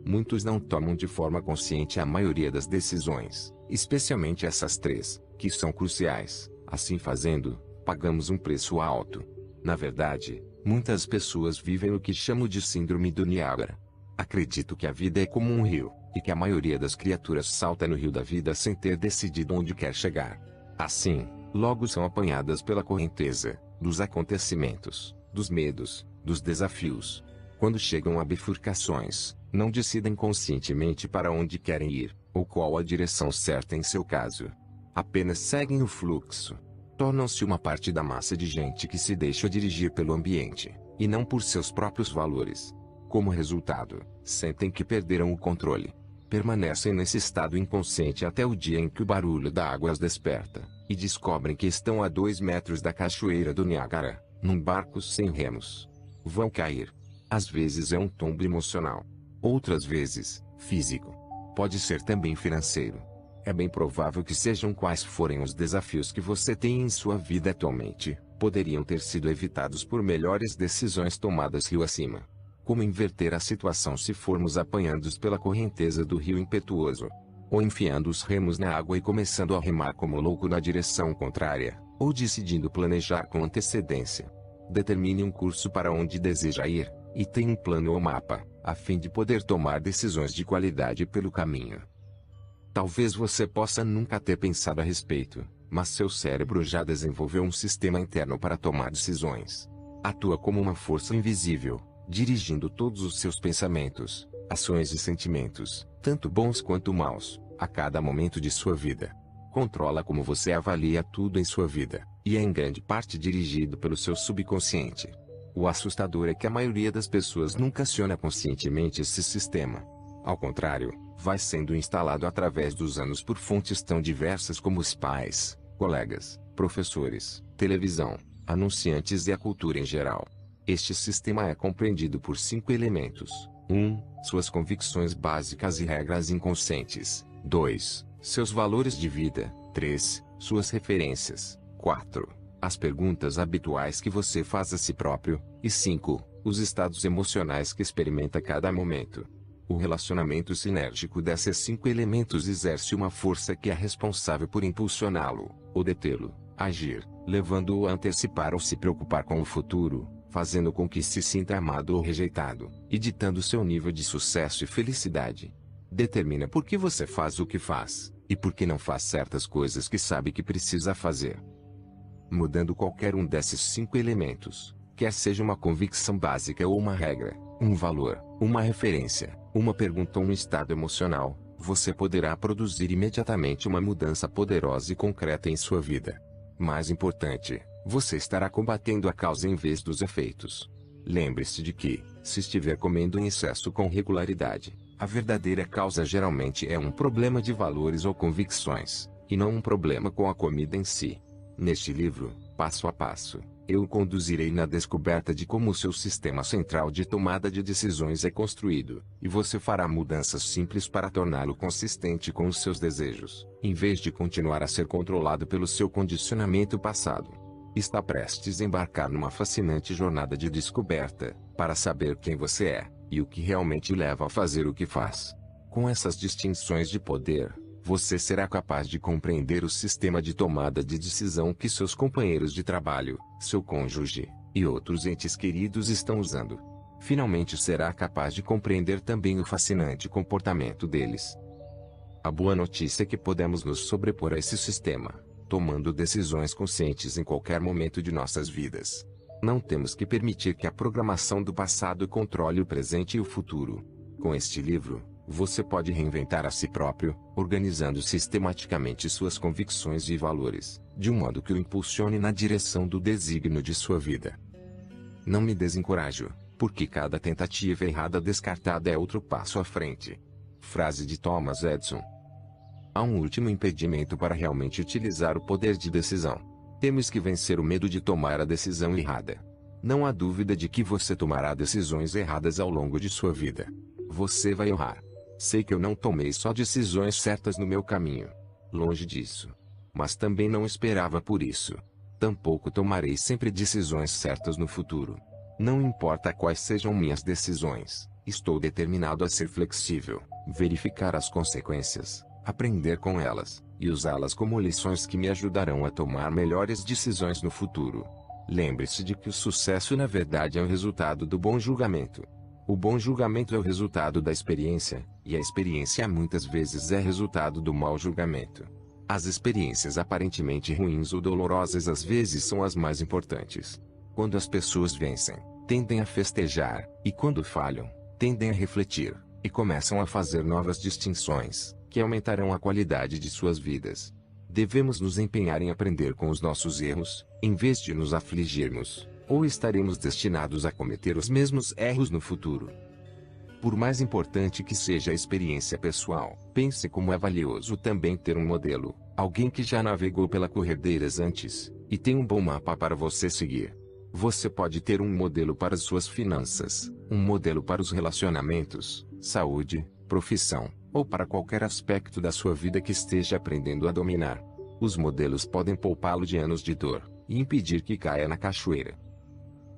Muitos não tomam de forma consciente a maioria das decisões, especialmente essas 3, que são cruciais. Assim fazendo, pagamos um preço alto. Na verdade, muitas pessoas vivem o que chamo de síndrome do Niágara. Acredito que a vida é como um rio, e que a maioria das criaturas salta no rio da vida sem ter decidido onde quer chegar. Assim, logo são apanhadas pela correnteza, dos acontecimentos, dos medos, dos desafios. Quando chegam a bifurcações, não decidem conscientemente para onde querem ir, ou qual a direção certa em seu caso. Apenas seguem o fluxo. Tornam-se uma parte da massa de gente que se deixa dirigir pelo ambiente, e não por seus próprios valores. Como resultado, sentem que perderam o controle. Permanecem nesse estado inconsciente até o dia em que o barulho da água as desperta, e descobrem que estão a 2 metros da cachoeira do Niágara, num barco sem remos. Vão cair. Às vezes é um tombo emocional. Outras vezes, físico. Pode ser também financeiro. É bem provável que sejam quais forem os desafios que você tem em sua vida atualmente, poderiam ter sido evitados por melhores decisões tomadas rio acima. Como inverter a situação se formos apanhados pela correnteza do rio impetuoso? Ou enfiando os remos na água e começando a remar como louco na direção contrária, ou decidindo planejar com antecedência. Determine um curso para onde deseja ir, e tenha um plano ou mapa, a fim de poder tomar decisões de qualidade pelo caminho. Talvez você possa nunca ter pensado a respeito, mas seu cérebro já desenvolveu um sistema interno para tomar decisões. Atua como uma força invisível, dirigindo todos os seus pensamentos, ações e sentimentos, tanto bons quanto maus, a cada momento de sua vida. Controla como você avalia tudo em sua vida, e é em grande parte dirigido pelo seu subconsciente. O assustador é que a maioria das pessoas nunca aciona conscientemente esse sistema. Ao contrário, vai sendo instalado através dos anos por fontes tão diversas como os pais, colegas, professores, televisão, anunciantes e a cultura em geral. Este sistema é compreendido por 5 elementos. 1. Suas convicções básicas e regras inconscientes. 2. Seus valores de vida. 3. Suas referências. 4. As perguntas habituais que você faz a si próprio. E 5. Os estados emocionais que experimenta a cada momento. O relacionamento sinérgico desses 5 elementos exerce uma força que é responsável por impulsioná-lo, ou detê-lo, agir, levando-o a antecipar ou se preocupar com o futuro, fazendo com que se sinta amado ou rejeitado, e ditando seu nível de sucesso e felicidade. Determina por que você faz o que faz, e por que não faz certas coisas que sabe que precisa fazer. Mudando qualquer um desses 5 elementos, quer seja uma convicção básica ou uma regra, um valor, uma referência, uma pergunta ou um estado emocional, você poderá produzir imediatamente uma mudança poderosa e concreta em sua vida. Mais importante, você estará combatendo a causa em vez dos efeitos. Lembre-se de que, se estiver comendo em excesso com regularidade, a verdadeira causa geralmente é um problema de valores ou convicções, e não um problema com a comida em si. Neste livro, passo a passo, eu o conduzirei na descoberta de como o seu sistema central de tomada de decisões é construído, e você fará mudanças simples para torná-lo consistente com os seus desejos, em vez de continuar a ser controlado pelo seu condicionamento passado. Está prestes a embarcar numa fascinante jornada de descoberta, para saber quem você é, e o que realmente o leva a fazer o que faz. Com essas distinções de poder, você será capaz de compreender o sistema de tomada de decisão que seus companheiros de trabalho, seu cônjuge, e outros entes queridos estão usando. Finalmente será capaz de compreender também o fascinante comportamento deles. A boa notícia é que podemos nos sobrepor a esse sistema, tomando decisões conscientes em qualquer momento de nossas vidas. Não temos que permitir que a programação do passado controle o presente e o futuro. Com este livro, você pode reinventar a si próprio, organizando sistematicamente suas convicções e valores, de um modo que o impulsione na direção do desígnio de sua vida. Não me desencorajo, porque cada tentativa errada descartada é outro passo à frente. Frase de Thomas Edison. Há um último impedimento para realmente utilizar o poder de decisão. Temos que vencer o medo de tomar a decisão errada. Não há dúvida de que você tomará decisões erradas ao longo de sua vida. Você vai errar. Sei que eu não tomei só decisões certas no meu caminho. Longe disso. Mas também não esperava por isso. Tampouco tomarei sempre decisões certas no futuro. Não importa quais sejam minhas decisões, estou determinado a ser flexível, verificar as consequências, aprender com elas, e usá-las como lições que me ajudarão a tomar melhores decisões no futuro. Lembre-se de que o sucesso na verdade é o resultado do bom julgamento. O bom julgamento é o resultado da experiência, e a experiência muitas vezes é resultado do mau julgamento. As experiências aparentemente ruins ou dolorosas às vezes são as mais importantes. Quando as pessoas vencem, tendem a festejar, e quando falham, tendem a refletir, e começam a fazer novas distinções, que aumentarão a qualidade de suas vidas. Devemos nos empenhar em aprender com os nossos erros, em vez de nos afligirmos, ou estaremos destinados a cometer os mesmos erros no futuro. Por mais importante que seja a experiência pessoal, pense como é valioso também ter um modelo, alguém que já navegou pela corredeiras antes, e tem um bom mapa para você seguir. Você pode ter um modelo para as suas finanças, um modelo para os relacionamentos, saúde, profissão, ou para qualquer aspecto da sua vida que esteja aprendendo a dominar. Os modelos podem poupá-lo de anos de dor, e impedir que caia na cachoeira.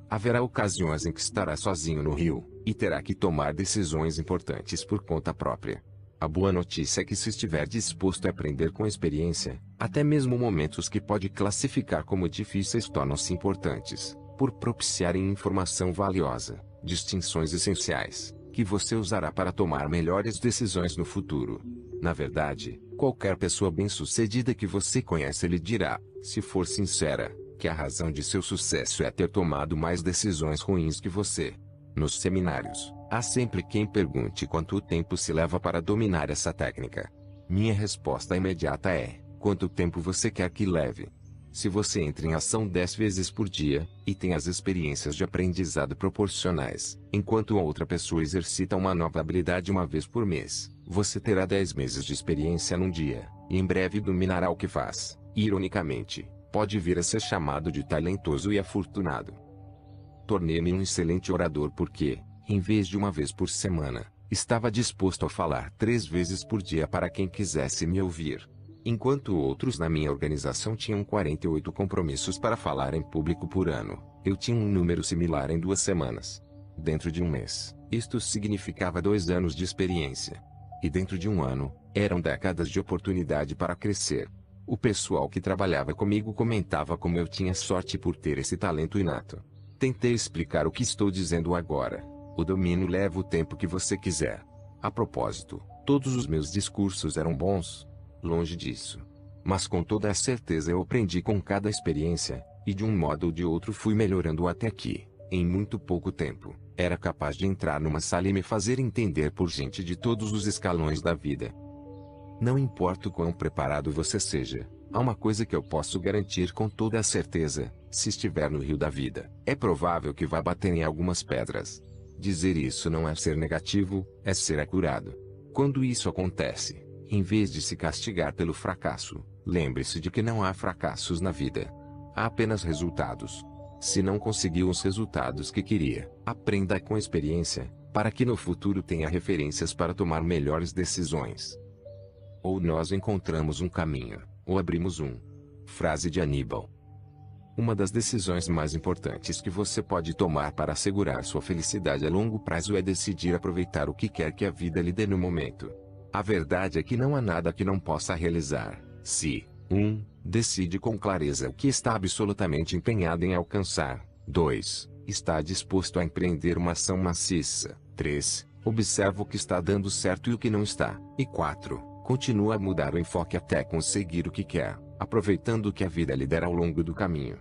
Haverá ocasiões em que estará sozinho no rio, e terá que tomar decisões importantes por conta própria. A boa notícia é que se estiver disposto a aprender com a experiência, até mesmo momentos que pode classificar como difíceis tornam-se importantes, por propiciarem informação valiosa, distinções essenciais, que você usará para tomar melhores decisões no futuro. Na verdade, qualquer pessoa bem-sucedida que você conhece lhe dirá, se for sincera, que a razão de seu sucesso é ter tomado mais decisões ruins que você. Nos seminários, há sempre quem pergunte quanto tempo se leva para dominar essa técnica. Minha resposta imediata é, quanto tempo você quer que leve? Se você entra em ação 10 vezes por dia, e tem as experiências de aprendizado proporcionais, enquanto outra pessoa exercita uma nova habilidade uma vez por mês, você terá 10 meses de experiência num dia, e em breve dominará o que faz. Ironicamente, pode vir a ser chamado de talentoso e afortunado. Tornei-me um excelente orador porque, em vez de uma vez por semana, estava disposto a falar 3 vezes por dia para quem quisesse me ouvir. Enquanto outros na minha organização tinham 48 compromissos para falar em público por ano, eu tinha um número similar em 2 semanas. Dentro de um mês, isto significava 2 anos de experiência. E dentro de um ano, eram décadas de oportunidade para crescer. O pessoal que trabalhava comigo comentava como eu tinha sorte por ter esse talento inato. Tentei explicar o que estou dizendo agora. O domínio leva o tempo que você quiser. A propósito, todos os meus discursos eram bons? Longe disso. Mas com toda a certeza eu aprendi com cada experiência, e de um modo ou de outro fui melhorando até que, em muito pouco tempo, era capaz de entrar numa sala e me fazer entender por gente de todos os escalões da vida. Não importa o quão preparado você seja, Há uma coisa que eu posso garantir com toda a certeza: se estiver no rio da vida, é provável que vá bater em algumas pedras. Dizer isso não é ser negativo, é ser acurado. Quando isso acontece, em vez de se castigar pelo fracasso, lembre-se de que não há fracassos na vida. Há apenas resultados. Se não conseguiu os resultados que queria, aprenda com experiência, para que no futuro tenha referências para tomar melhores decisões. Ou nós encontramos um caminho, ou abrimos um. Frase de Aníbal. Uma das decisões mais importantes que você pode tomar para assegurar sua felicidade a longo prazo é decidir aproveitar o que quer que a vida lhe dê no momento. A verdade é que não há nada que não possa realizar, se 1. Decide com clareza o que está absolutamente empenhado em alcançar. 2. Está disposto a empreender uma ação maciça. 3. Observa o que está dando certo e o que não está. E 4. Continua a mudar o enfoque até conseguir o que quer, aproveitando o que a vida lhe der ao longo do caminho.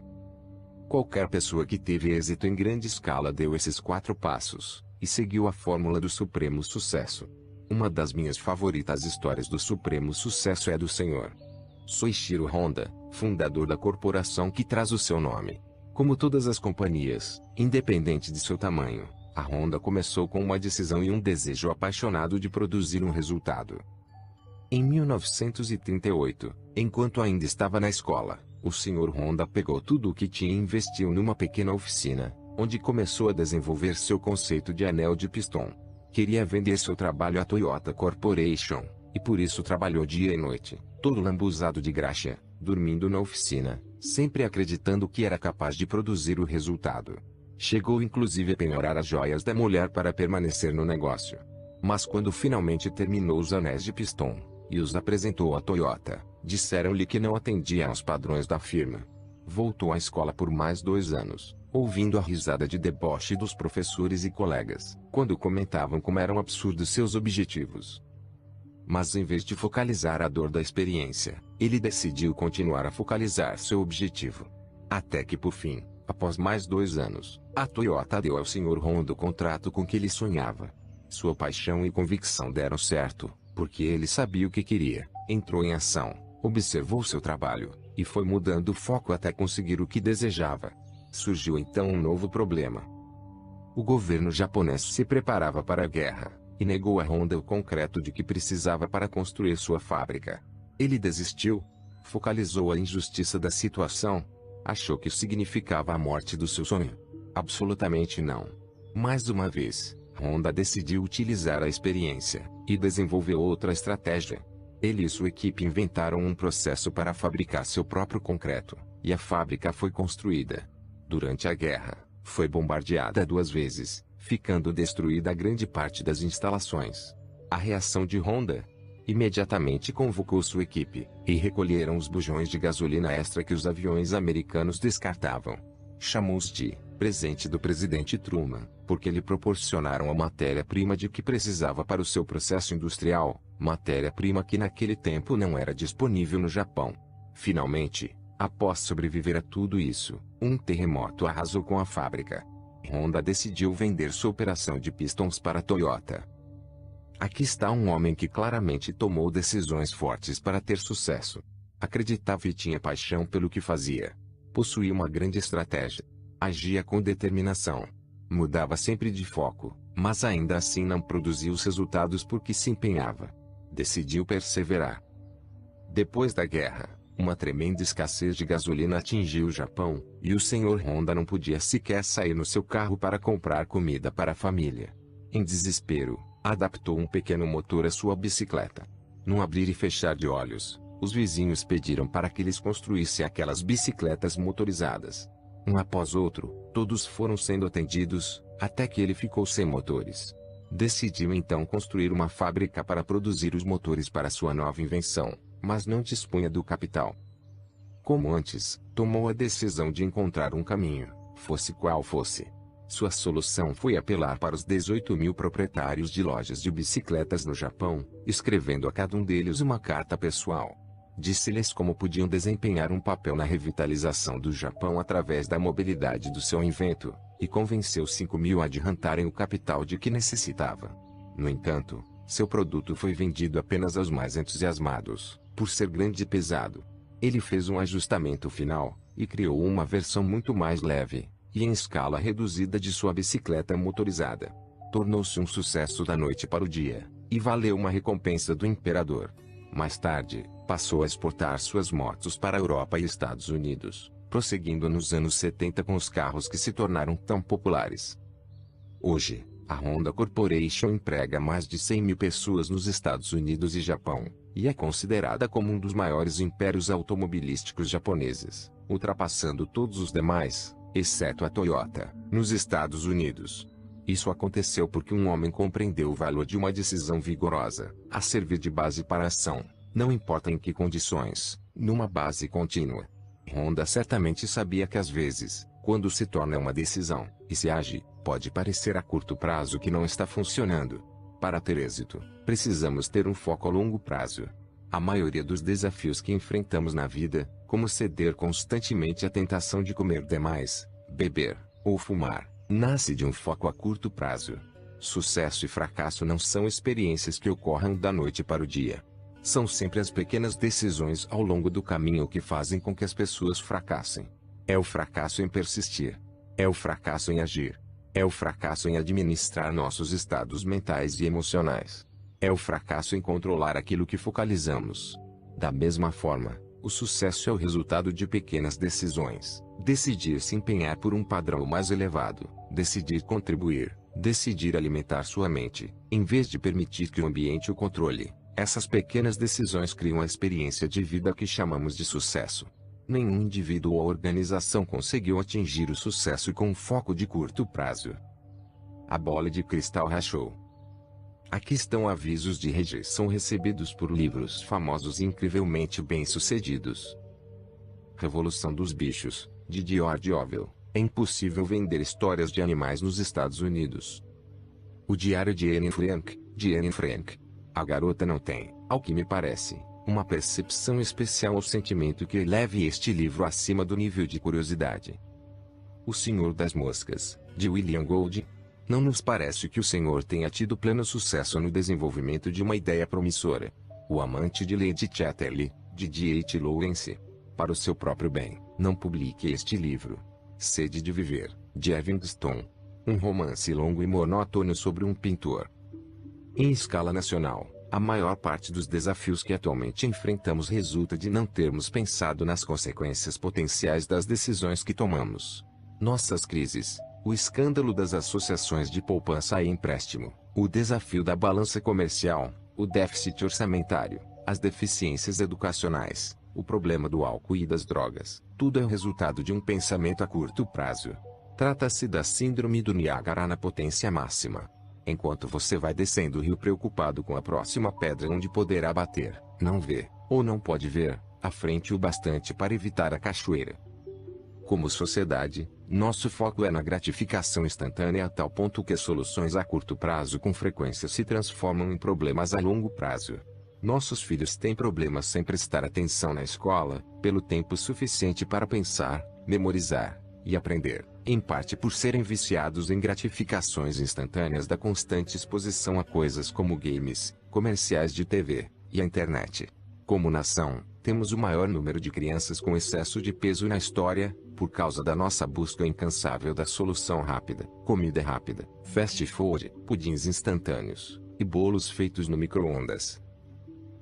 Qualquer pessoa que teve êxito em grande escala deu esses 4 passos, e seguiu a fórmula do supremo sucesso. Uma das minhas favoritas histórias do supremo sucesso é do Sr. Soichiro Honda, fundador da corporação que traz o seu nome. Como todas as companhias, independente de seu tamanho, a Honda começou com uma decisão e um desejo apaixonado de produzir um resultado. Em 1938, enquanto ainda estava na escola, o Sr. Honda pegou tudo o que tinha e investiu numa pequena oficina, onde começou a desenvolver seu conceito de anel de pistão. Queria vender seu trabalho à Toyota Corporation, e por isso trabalhou dia e noite, todo lambuzado de graxa, dormindo na oficina, sempre acreditando que era capaz de produzir o resultado. Chegou inclusive a penhorar as joias da mulher para permanecer no negócio. Mas quando finalmente terminou os anéis de pistão, e os apresentou à Toyota, disseram-lhe que não atendia aos padrões da firma. Voltou à escola por mais 2 anos, ouvindo a risada de deboche dos professores e colegas, quando comentavam como eram absurdos seus objetivos. Mas em vez de focalizar a dor da experiência, ele decidiu continuar a focalizar seu objetivo. Até que por fim, após mais 2 anos, a Toyota deu ao Sr. Honda o contrato com que ele sonhava. Sua paixão e convicção deram certo, porque ele sabia o que queria, entrou em ação, observou seu trabalho, e foi mudando o foco até conseguir o que desejava. Surgiu então um novo problema. O governo japonês se preparava para a guerra, e negou a Honda o concreto de que precisava para construir sua fábrica. Ele desistiu? Focalizou a injustiça da situação? Achou que isso significava a morte do seu sonho? Absolutamente não. Mais uma vez, Honda decidiu utilizar a experiência, e desenvolveu outra estratégia. Ele e sua equipe inventaram um processo para fabricar seu próprio concreto, e a fábrica foi construída. Durante a guerra, foi bombardeada 2 vezes, ficando destruída grande parte das instalações. A reação de Honda? Imediatamente convocou sua equipe, e recolheram os bujões de gasolina extra que os aviões americanos descartavam. Chamou-os de presente do presidente Truman, porque lhe proporcionaram a matéria-prima de que precisava para o seu processo industrial, matéria-prima que naquele tempo não era disponível no Japão. Finalmente, após sobreviver a tudo isso, um terremoto arrasou com a fábrica. Honda decidiu vender sua operação de pistões para a Toyota. Aqui está um homem que claramente tomou decisões fortes para ter sucesso. Acreditava e tinha paixão pelo que fazia. Possuía uma grande estratégia. Agia com determinação. Mudava sempre de foco, mas ainda assim não produzia os resultados por que se empenhava. Decidiu perseverar. Depois da guerra, uma tremenda escassez de gasolina atingiu o Japão, e o Sr. Honda não podia sequer sair no seu carro para comprar comida para a família. Em desespero, adaptou um pequeno motor à sua bicicleta. Num abrir e fechar de olhos, os vizinhos pediram para que eles construíssem aquelas bicicletas motorizadas. Um após outro, todos foram sendo atendidos, até que ele ficou sem motores. Decidiu então construir uma fábrica para produzir os motores para sua nova invenção, mas não dispunha do capital. Como antes, tomou a decisão de encontrar um caminho, fosse qual fosse. Sua solução foi apelar para os 18.000 proprietários de lojas de bicicletas no Japão, escrevendo a cada um deles uma carta pessoal. Disse-lhes como podiam desempenhar um papel na revitalização do Japão através da mobilidade do seu invento, e convenceu 5.000 a adiantarem o capital de que necessitava. No entanto, seu produto foi vendido apenas aos mais entusiasmados, por ser grande e pesado. Ele fez um ajustamento final, e criou uma versão muito mais leve, e em escala reduzida de sua bicicleta motorizada. Tornou-se um sucesso da noite para o dia, e valeu uma recompensa do imperador. Mais tarde, passou a exportar suas motos para a Europa e Estados Unidos, prosseguindo nos anos 70 com os carros que se tornaram tão populares. Hoje, a Honda Corporation emprega mais de 100 mil pessoas nos Estados Unidos e Japão, e é considerada como um dos maiores impérios automobilísticos japoneses, ultrapassando todos os demais, exceto a Toyota, nos Estados Unidos. Isso aconteceu porque um homem compreendeu o valor de uma decisão vigorosa, a servir de base para a ação, não importa em que condições, numa base contínua. Honda certamente sabia que às vezes, quando se torna uma decisão, e se age, pode parecer a curto prazo que não está funcionando. Para ter êxito, precisamos ter um foco a longo prazo. A maioria dos desafios que enfrentamos na vida, como ceder constantemente à tentação de comer demais, beber, ou fumar, nasce de um foco a curto prazo. Sucesso e fracasso não são experiências que ocorram da noite para o dia. São sempre as pequenas decisões ao longo do caminho que fazem com que as pessoas fracassem. É o fracasso em persistir. É o fracasso em agir. É o fracasso em administrar nossos estados mentais e emocionais. É o fracasso em controlar aquilo que focalizamos. Da mesma forma, o sucesso é o resultado de pequenas decisões. Decidir se empenhar por um padrão mais elevado, decidir contribuir, decidir alimentar sua mente, em vez de permitir que o ambiente o controle. Essas pequenas decisões criam a experiência de vida que chamamos de sucesso. Nenhum indivíduo ou organização conseguiu atingir o sucesso com um foco de curto prazo. A bola de cristal rachou. Aqui estão avisos de rejeição recebidos por livros famosos e incrivelmente bem-sucedidos. Revolução dos Bichos, de George Orwell. É impossível vender histórias de animais nos Estados Unidos. O Diário de Anne Frank, de Anne Frank. A garota não tem, ao que me parece, uma percepção especial ou sentimento que eleve este livro acima do nível de curiosidade. O Senhor das Moscas, de William Golding. Não nos parece que o Senhor tenha tido pleno sucesso no desenvolvimento de uma ideia promissora. O Amante de Lady Chatterley, de D.H. Lawrence. Para o seu próprio bem, não publique este livro. Sede de Viver, de Evanston. Um romance longo e monótono sobre um pintor. Em escala nacional, a maior parte dos desafios que atualmente enfrentamos resulta de não termos pensado nas consequências potenciais das decisões que tomamos. Nossas crises, o escândalo das associações de poupança e empréstimo, o desafio da balança comercial, o déficit orçamentário, as deficiências educacionais, o problema do álcool e das drogas, tudo é o resultado de um pensamento a curto prazo. Trata-se da síndrome do Niágara na potência máxima. Enquanto você vai descendo o rio preocupado com a próxima pedra onde poderá bater, não vê, ou não pode ver, à frente o bastante para evitar a cachoeira. Como sociedade, nosso foco é na gratificação instantânea a tal ponto que soluções a curto prazo com frequência se transformam em problemas a longo prazo. Nossos filhos têm problemas sem prestar atenção na escola, pelo tempo suficiente para pensar, memorizar e aprender, em parte por serem viciados em gratificações instantâneas da constante exposição a coisas como games, comerciais de TV e a internet. Como nação, temos o maior número de crianças com excesso de peso na história, por causa da nossa busca incansável da solução rápida, comida rápida, fast food, pudins instantâneos e bolos feitos no micro-ondas.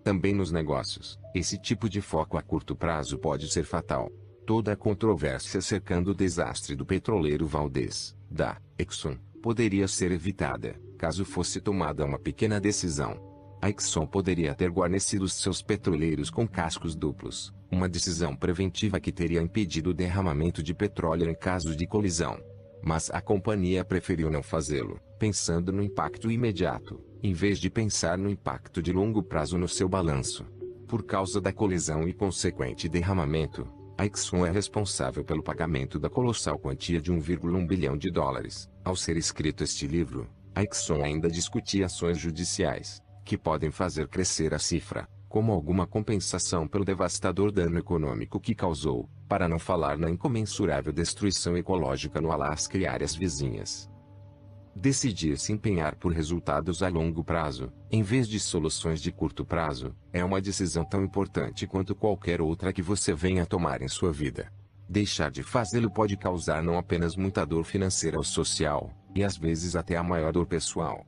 Também nos negócios, esse tipo de foco a curto prazo pode ser fatal. Toda a controvérsia cercando o desastre do petroleiro Valdez, da Exxon, poderia ser evitada, caso fosse tomada uma pequena decisão. A Exxon poderia ter guarnecido seus petroleiros com cascos duplos, uma decisão preventiva que teria impedido o derramamento de petróleo em caso de colisão. Mas a companhia preferiu não fazê-lo, pensando no impacto imediato, em vez de pensar no impacto de longo prazo no seu balanço. Por causa da colisão e consequente derramamento, a Exxon é responsável pelo pagamento da colossal quantia de 1,1 bilhão de dólares. Ao ser escrito este livro, a Exxon ainda discutia ações judiciais, que podem fazer crescer a cifra, como alguma compensação pelo devastador dano econômico que causou, para não falar na incomensurável destruição ecológica no Alasca e áreas vizinhas. Decidir se empenhar por resultados a longo prazo, em vez de soluções de curto prazo, é uma decisão tão importante quanto qualquer outra que você venha a tomar em sua vida. Deixar de fazê-lo pode causar não apenas muita dor financeira ou social, e às vezes até a maior dor pessoal.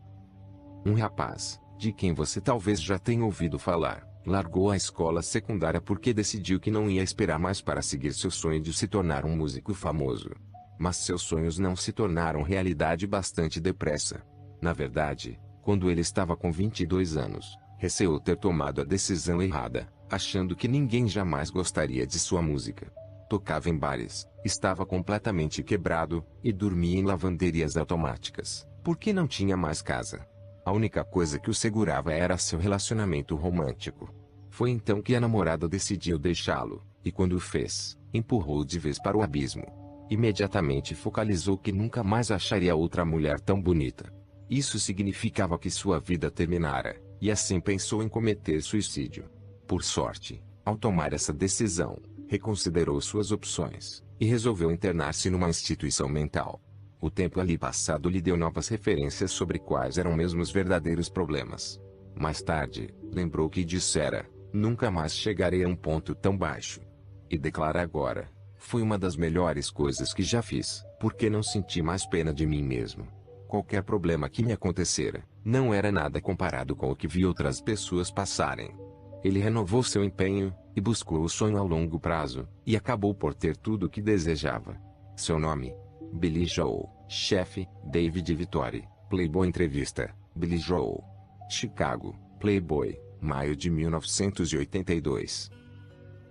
Um rapaz, de quem você talvez já tenha ouvido falar, largou a escola secundária porque decidiu que não ia esperar mais para seguir seu sonho de se tornar um músico famoso. Mas seus sonhos não se tornaram realidade bastante depressa. Na verdade, quando ele estava com 22 anos, receou ter tomado a decisão errada, achando que ninguém jamais gostaria de sua música. Tocava em bares, estava completamente quebrado, e dormia em lavanderias automáticas, porque não tinha mais casa. A única coisa que o segurava era seu relacionamento romântico. Foi então que a namorada decidiu deixá-lo, e quando o fez, empurrou-o de vez para o abismo. Imediatamente focalizou que nunca mais acharia outra mulher tão bonita. Isso significava que sua vida terminara, e assim pensou em cometer suicídio. Por sorte, ao tomar essa decisão, reconsiderou suas opções, e resolveu internar-se numa instituição mental. O tempo ali passado lhe deu novas referências sobre quais eram mesmo os verdadeiros problemas. Mais tarde, lembrou que dissera, nunca mais chegarei a um ponto tão baixo. E declara agora, foi uma das melhores coisas que já fiz, porque não senti mais pena de mim mesmo. Qualquer problema que me acontecera, não era nada comparado com o que vi outras pessoas passarem. Ele renovou seu empenho, e buscou o sonho a longo prazo, e acabou por ter tudo o que desejava. Seu nome? Billy Joel. Chefe, David Vittori. Playboy Entrevista, Billy Joel. Chicago, Playboy, maio de 1982.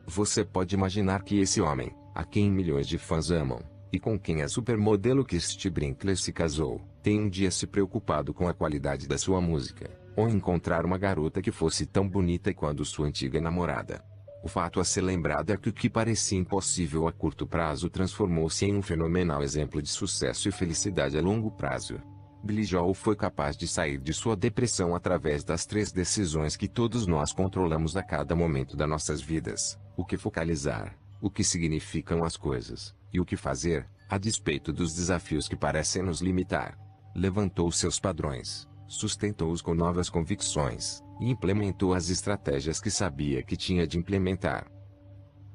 Você pode imaginar que esse homem, a quem milhões de fãs amam, e com quem a supermodelo Christy Brinkley se casou, tem um dia se preocupado com a qualidade da sua música, ou encontrar uma garota que fosse tão bonita quanto sua antiga namorada. O fato a ser lembrado é que o que parecia impossível a curto prazo transformou-se em um fenomenal exemplo de sucesso e felicidade a longo prazo. Billy Joel foi capaz de sair de sua depressão através das 3 decisões que todos nós controlamos a cada momento das nossas vidas: o que focalizar, o que significam as coisas, e o que fazer, a despeito dos desafios que parecem nos limitar. Levantou seus padrões, sustentou-os com novas convicções, e implementou as estratégias que sabia que tinha de implementar.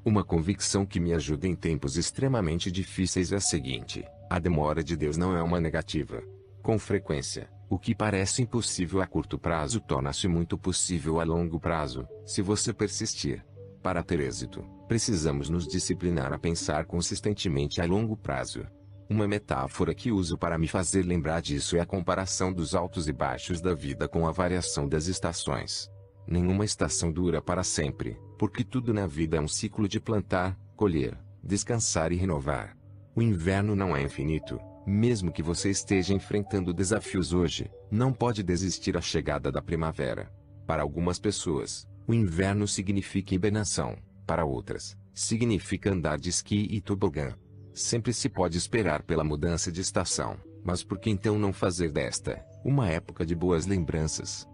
Uma convicção que me ajuda em tempos extremamente difíceis é a seguinte: a demora de Deus não é uma negativa. Com frequência, o que parece impossível a curto prazo torna-se muito possível a longo prazo, se você persistir. Para ter êxito, precisamos nos disciplinar a pensar consistentemente a longo prazo. Uma metáfora que uso para me fazer lembrar disso é a comparação dos altos e baixos da vida com a variação das estações. Nenhuma estação dura para sempre, porque tudo na vida é um ciclo de plantar, colher, descansar e renovar. O inverno não é infinito. Mesmo que você esteja enfrentando desafios hoje, não pode desistir à chegada da primavera. Para algumas pessoas, o inverno significa hibernação, para outras, significa andar de esqui e tobogã. Sempre se pode esperar pela mudança de estação, mas por que então não fazer desta uma época de boas lembranças?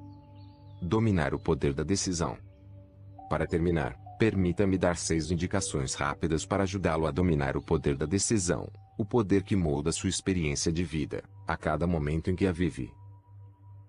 Dominar o poder da decisão. Para terminar, permita-me dar 6 indicações rápidas para ajudá-lo a dominar o poder da decisão, o poder que molda sua experiência de vida, a cada momento em que a vive.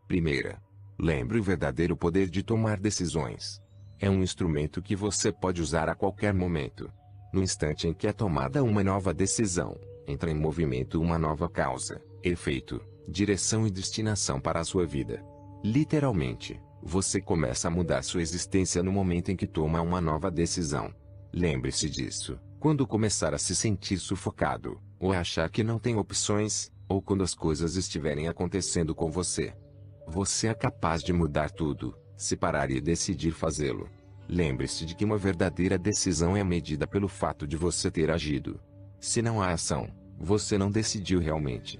Primeira, lembre o verdadeiro poder de tomar decisões. É um instrumento que você pode usar a qualquer momento. No instante em que é tomada uma nova decisão, entra em movimento uma nova causa, efeito, direção e destinação para a sua vida. Literalmente, você começa a mudar sua existência no momento em que toma uma nova decisão. Lembre-se disso, quando começar a se sentir sufocado, ou achar que não tem opções, ou quando as coisas estiverem acontecendo com você. Você é capaz de mudar tudo, se parar e decidir fazê-lo. Lembre-se de que uma verdadeira decisão é medida pelo fato de você ter agido. Se não há ação, você não decidiu realmente.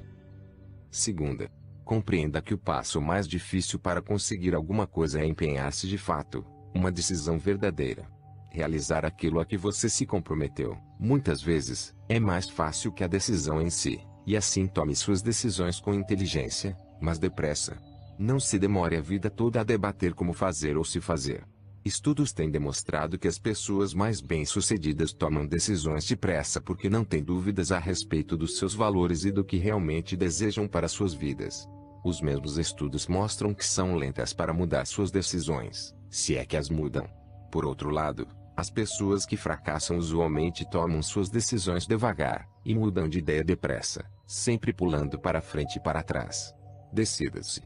Segunda, compreenda que o passo mais difícil para conseguir alguma coisa é empenhar-se de fato, uma decisão verdadeira. Realizar aquilo a que você se comprometeu, muitas vezes, é mais fácil que a decisão em si, e assim tome suas decisões com inteligência, mas depressa. Não se demore a vida toda a debater como fazer ou se fazer. Estudos têm demonstrado que as pessoas mais bem-sucedidas tomam decisões depressa porque não têm dúvidas a respeito dos seus valores e do que realmente desejam para suas vidas. Os mesmos estudos mostram que são lentas para mudar suas decisões, se é que as mudam. Por outro lado, as pessoas que fracassam usualmente tomam suas decisões devagar, e mudam de ideia depressa, sempre pulando para frente e para trás. Decida-se.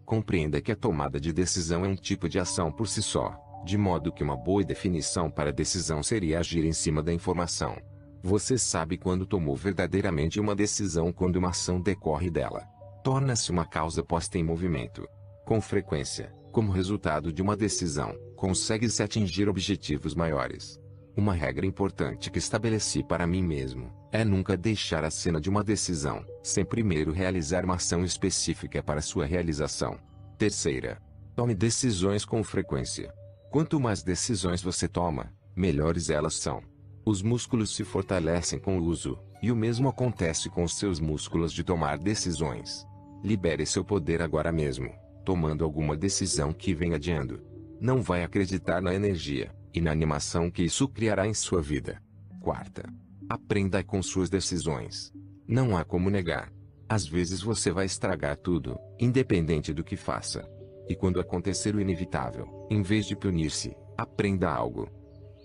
Compreenda que a tomada de decisão é um tipo de ação por si só, de modo que uma boa definição para decisão seria agir em cima da informação. Você sabe quando tomou verdadeiramente uma decisão quando uma ação decorre dela. Torna-se uma causa posta em movimento. Com frequência, como resultado de uma decisão, consegue-se atingir objetivos maiores. Uma regra importante que estabeleci para mim mesmo é nunca deixar a cena de uma decisão, sem primeiro realizar uma ação específica para sua realização. Terceira, tome decisões com frequência. Quanto mais decisões você toma, melhores elas são. Os músculos se fortalecem com o uso, e o mesmo acontece com os seus músculos de tomar decisões. Libere seu poder agora mesmo, tomando alguma decisão que vem adiando. Não vai acreditar na energia e na animação que isso criará em sua vida. Quarta, aprenda com suas decisões. Não há como negar. Às vezes você vai estragar tudo, independente do que faça. E quando acontecer o inevitável, em vez de punir-se, aprenda algo.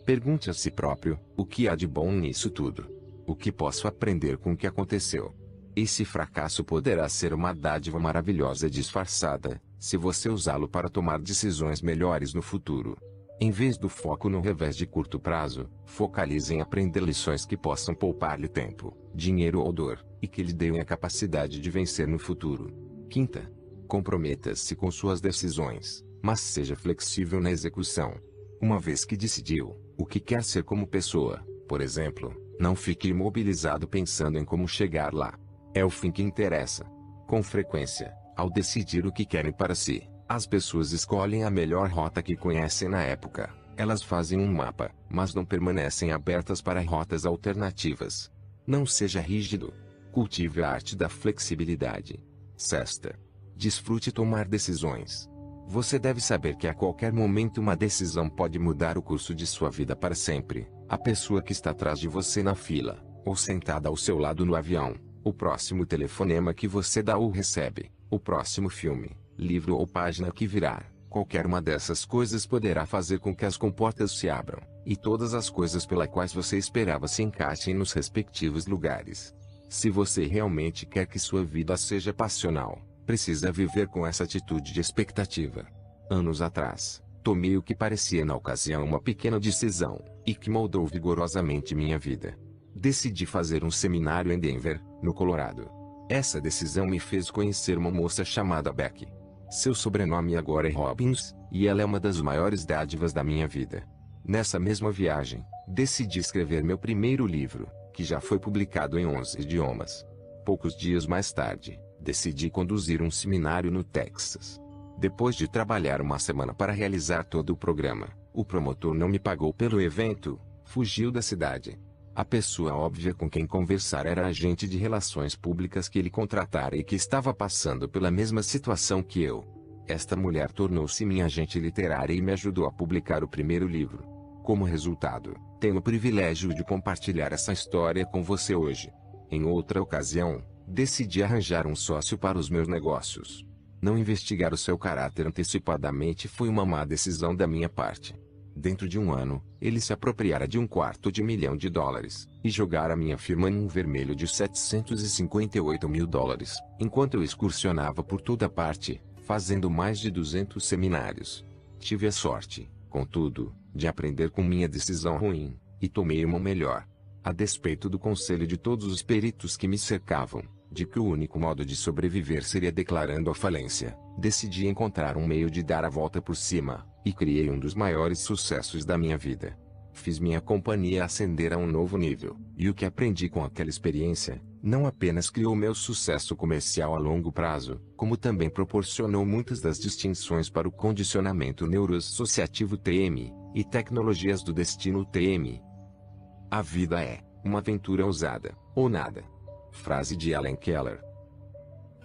Pergunte a si próprio, o que há de bom nisso tudo? O que posso aprender com o que aconteceu? Esse fracasso poderá ser uma dádiva maravilhosa disfarçada, se você usá-lo para tomar decisões melhores no futuro. Em vez do foco no revés de curto prazo, focalize em aprender lições que possam poupar-lhe tempo, dinheiro ou dor, e que lhe deem a capacidade de vencer no futuro. Quinta, comprometa-se com suas decisões, mas seja flexível na execução. Uma vez que decidiu o que quer ser como pessoa, por exemplo, não fique imobilizado pensando em como chegar lá. É o fim que interessa. Com frequência, ao decidir o que querem para si, as pessoas escolhem a melhor rota que conhecem na época. Elas fazem um mapa, mas não permanecem abertas para rotas alternativas. Não seja rígido. Cultive a arte da flexibilidade. Sexta, desfrute tomar decisões. Você deve saber que a qualquer momento uma decisão pode mudar o curso de sua vida para sempre. A pessoa que está atrás de você na fila, ou sentada ao seu lado no avião, o próximo telefonema que você dá ou recebe, o próximo filme, livro ou página que virá, qualquer uma dessas coisas poderá fazer com que as comportas se abram, e todas as coisas pelas quais você esperava se encaixem nos respectivos lugares. Se você realmente quer que sua vida seja passional, precisa viver com essa atitude de expectativa. Anos atrás, tomei o que parecia na ocasião uma pequena decisão, e que moldou vigorosamente minha vida. Decidi fazer um seminário em Denver, no Colorado. Essa decisão me fez conhecer uma moça chamada Becky. Seu sobrenome agora é Robbins, e ela é uma das maiores dádivas da minha vida. Nessa mesma viagem, decidi escrever meu primeiro livro, que já foi publicado em 11 idiomas. Poucos dias mais tarde, decidi conduzir um seminário no Texas. Depois de trabalhar uma semana para realizar todo o programa, o promotor não me pagou pelo evento, fugiu da cidade. A pessoa óbvia com quem conversar era a agente de relações públicas que ele contratara e que estava passando pela mesma situação que eu. Esta mulher tornou-se minha agente literária e me ajudou a publicar o primeiro livro. Como resultado, tenho o privilégio de compartilhar essa história com você hoje. Em outra ocasião, decidi arranjar um sócio para os meus negócios. Não investigar o seu caráter antecipadamente foi uma má decisão da minha parte. Dentro de um ano, ele se apropriara de $250.000, e jogara minha firma em um vermelho de $758.000, enquanto eu excursionava por toda parte, fazendo mais de 200 seminários. Tive a sorte, contudo, de aprender com minha decisão ruim, e tomei uma melhor. A despeito do conselho de todos os peritos que me cercavam, de que o único modo de sobreviver seria declarando a falência, decidi encontrar um meio de dar a volta por cima, e criei um dos maiores sucessos da minha vida. Fiz minha companhia ascender a um novo nível, e o que aprendi com aquela experiência, não apenas criou meu sucesso comercial a longo prazo, como também proporcionou muitas das distinções para o condicionamento neuroassociativo TM, e tecnologias do destino TM. A vida é uma aventura ousada, ou nada. Frase de Helen Keller.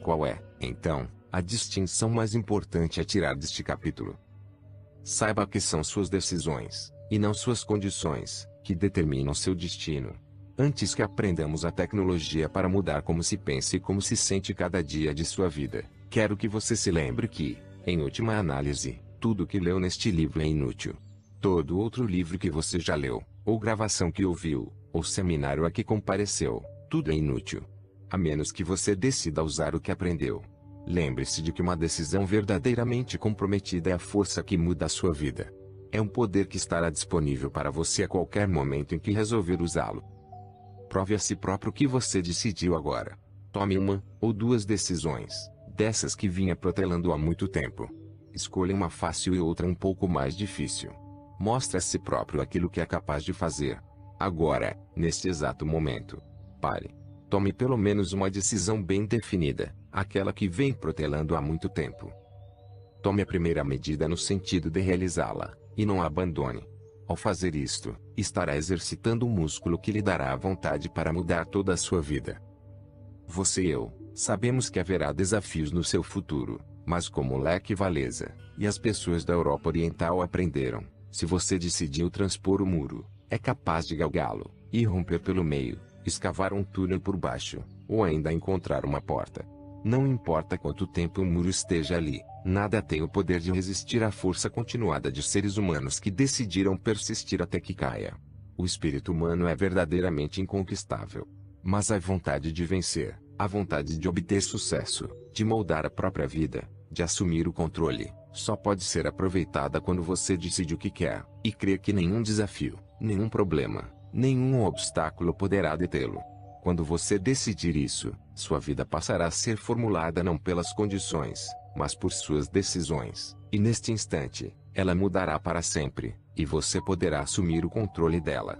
Qual é, então, a distinção mais importante a tirar deste capítulo? Saiba que são suas decisões, e não suas condições, que determinam seu destino. Antes que aprendamos a tecnologia para mudar como se pensa e como se sente cada dia de sua vida, quero que você se lembre que, em última análise, tudo que leu neste livro é inútil. Todo outro livro que você já leu, ou gravação que ouviu, ou seminário a que compareceu, tudo é inútil. A menos que você decida usar o que aprendeu. Lembre-se de que uma decisão verdadeiramente comprometida é a força que muda a sua vida. É um poder que estará disponível para você a qualquer momento em que resolver usá-lo. Prove a si próprio que você decidiu agora. Tome uma, ou duas decisões, dessas que vinha protelando há muito tempo. Escolha uma fácil e outra um pouco mais difícil. Mostre a si próprio aquilo que é capaz de fazer. Agora, neste exato momento. Pare. Tome pelo menos uma decisão bem definida, aquela que vem protelando há muito tempo. Tome a primeira medida no sentido de realizá-la, e não a abandone. Ao fazer isto, estará exercitando um músculo que lhe dará a vontade para mudar toda a sua vida. Você e eu, sabemos que haverá desafios no seu futuro, mas como Lech Walesa, e as pessoas da Europa Oriental aprenderam, se você decidiu transpor o muro, é capaz de galgá-lo, e romper pelo meio, escavar um túnel por baixo, ou ainda encontrar uma porta. Não importa quanto tempo o muro esteja ali, nada tem o poder de resistir à força continuada de seres humanos que decidiram persistir até que caia. O espírito humano é verdadeiramente inconquistável. Mas a vontade de vencer, a vontade de obter sucesso, de moldar a própria vida, de assumir o controle, só pode ser aproveitada quando você decide o que quer, e crê que nenhum desafio, nenhum problema, nenhum obstáculo poderá detê-lo. Quando você decidir isso, sua vida passará a ser formulada não pelas condições, mas por suas decisões, e neste instante, ela mudará para sempre, e você poderá assumir o controle dela.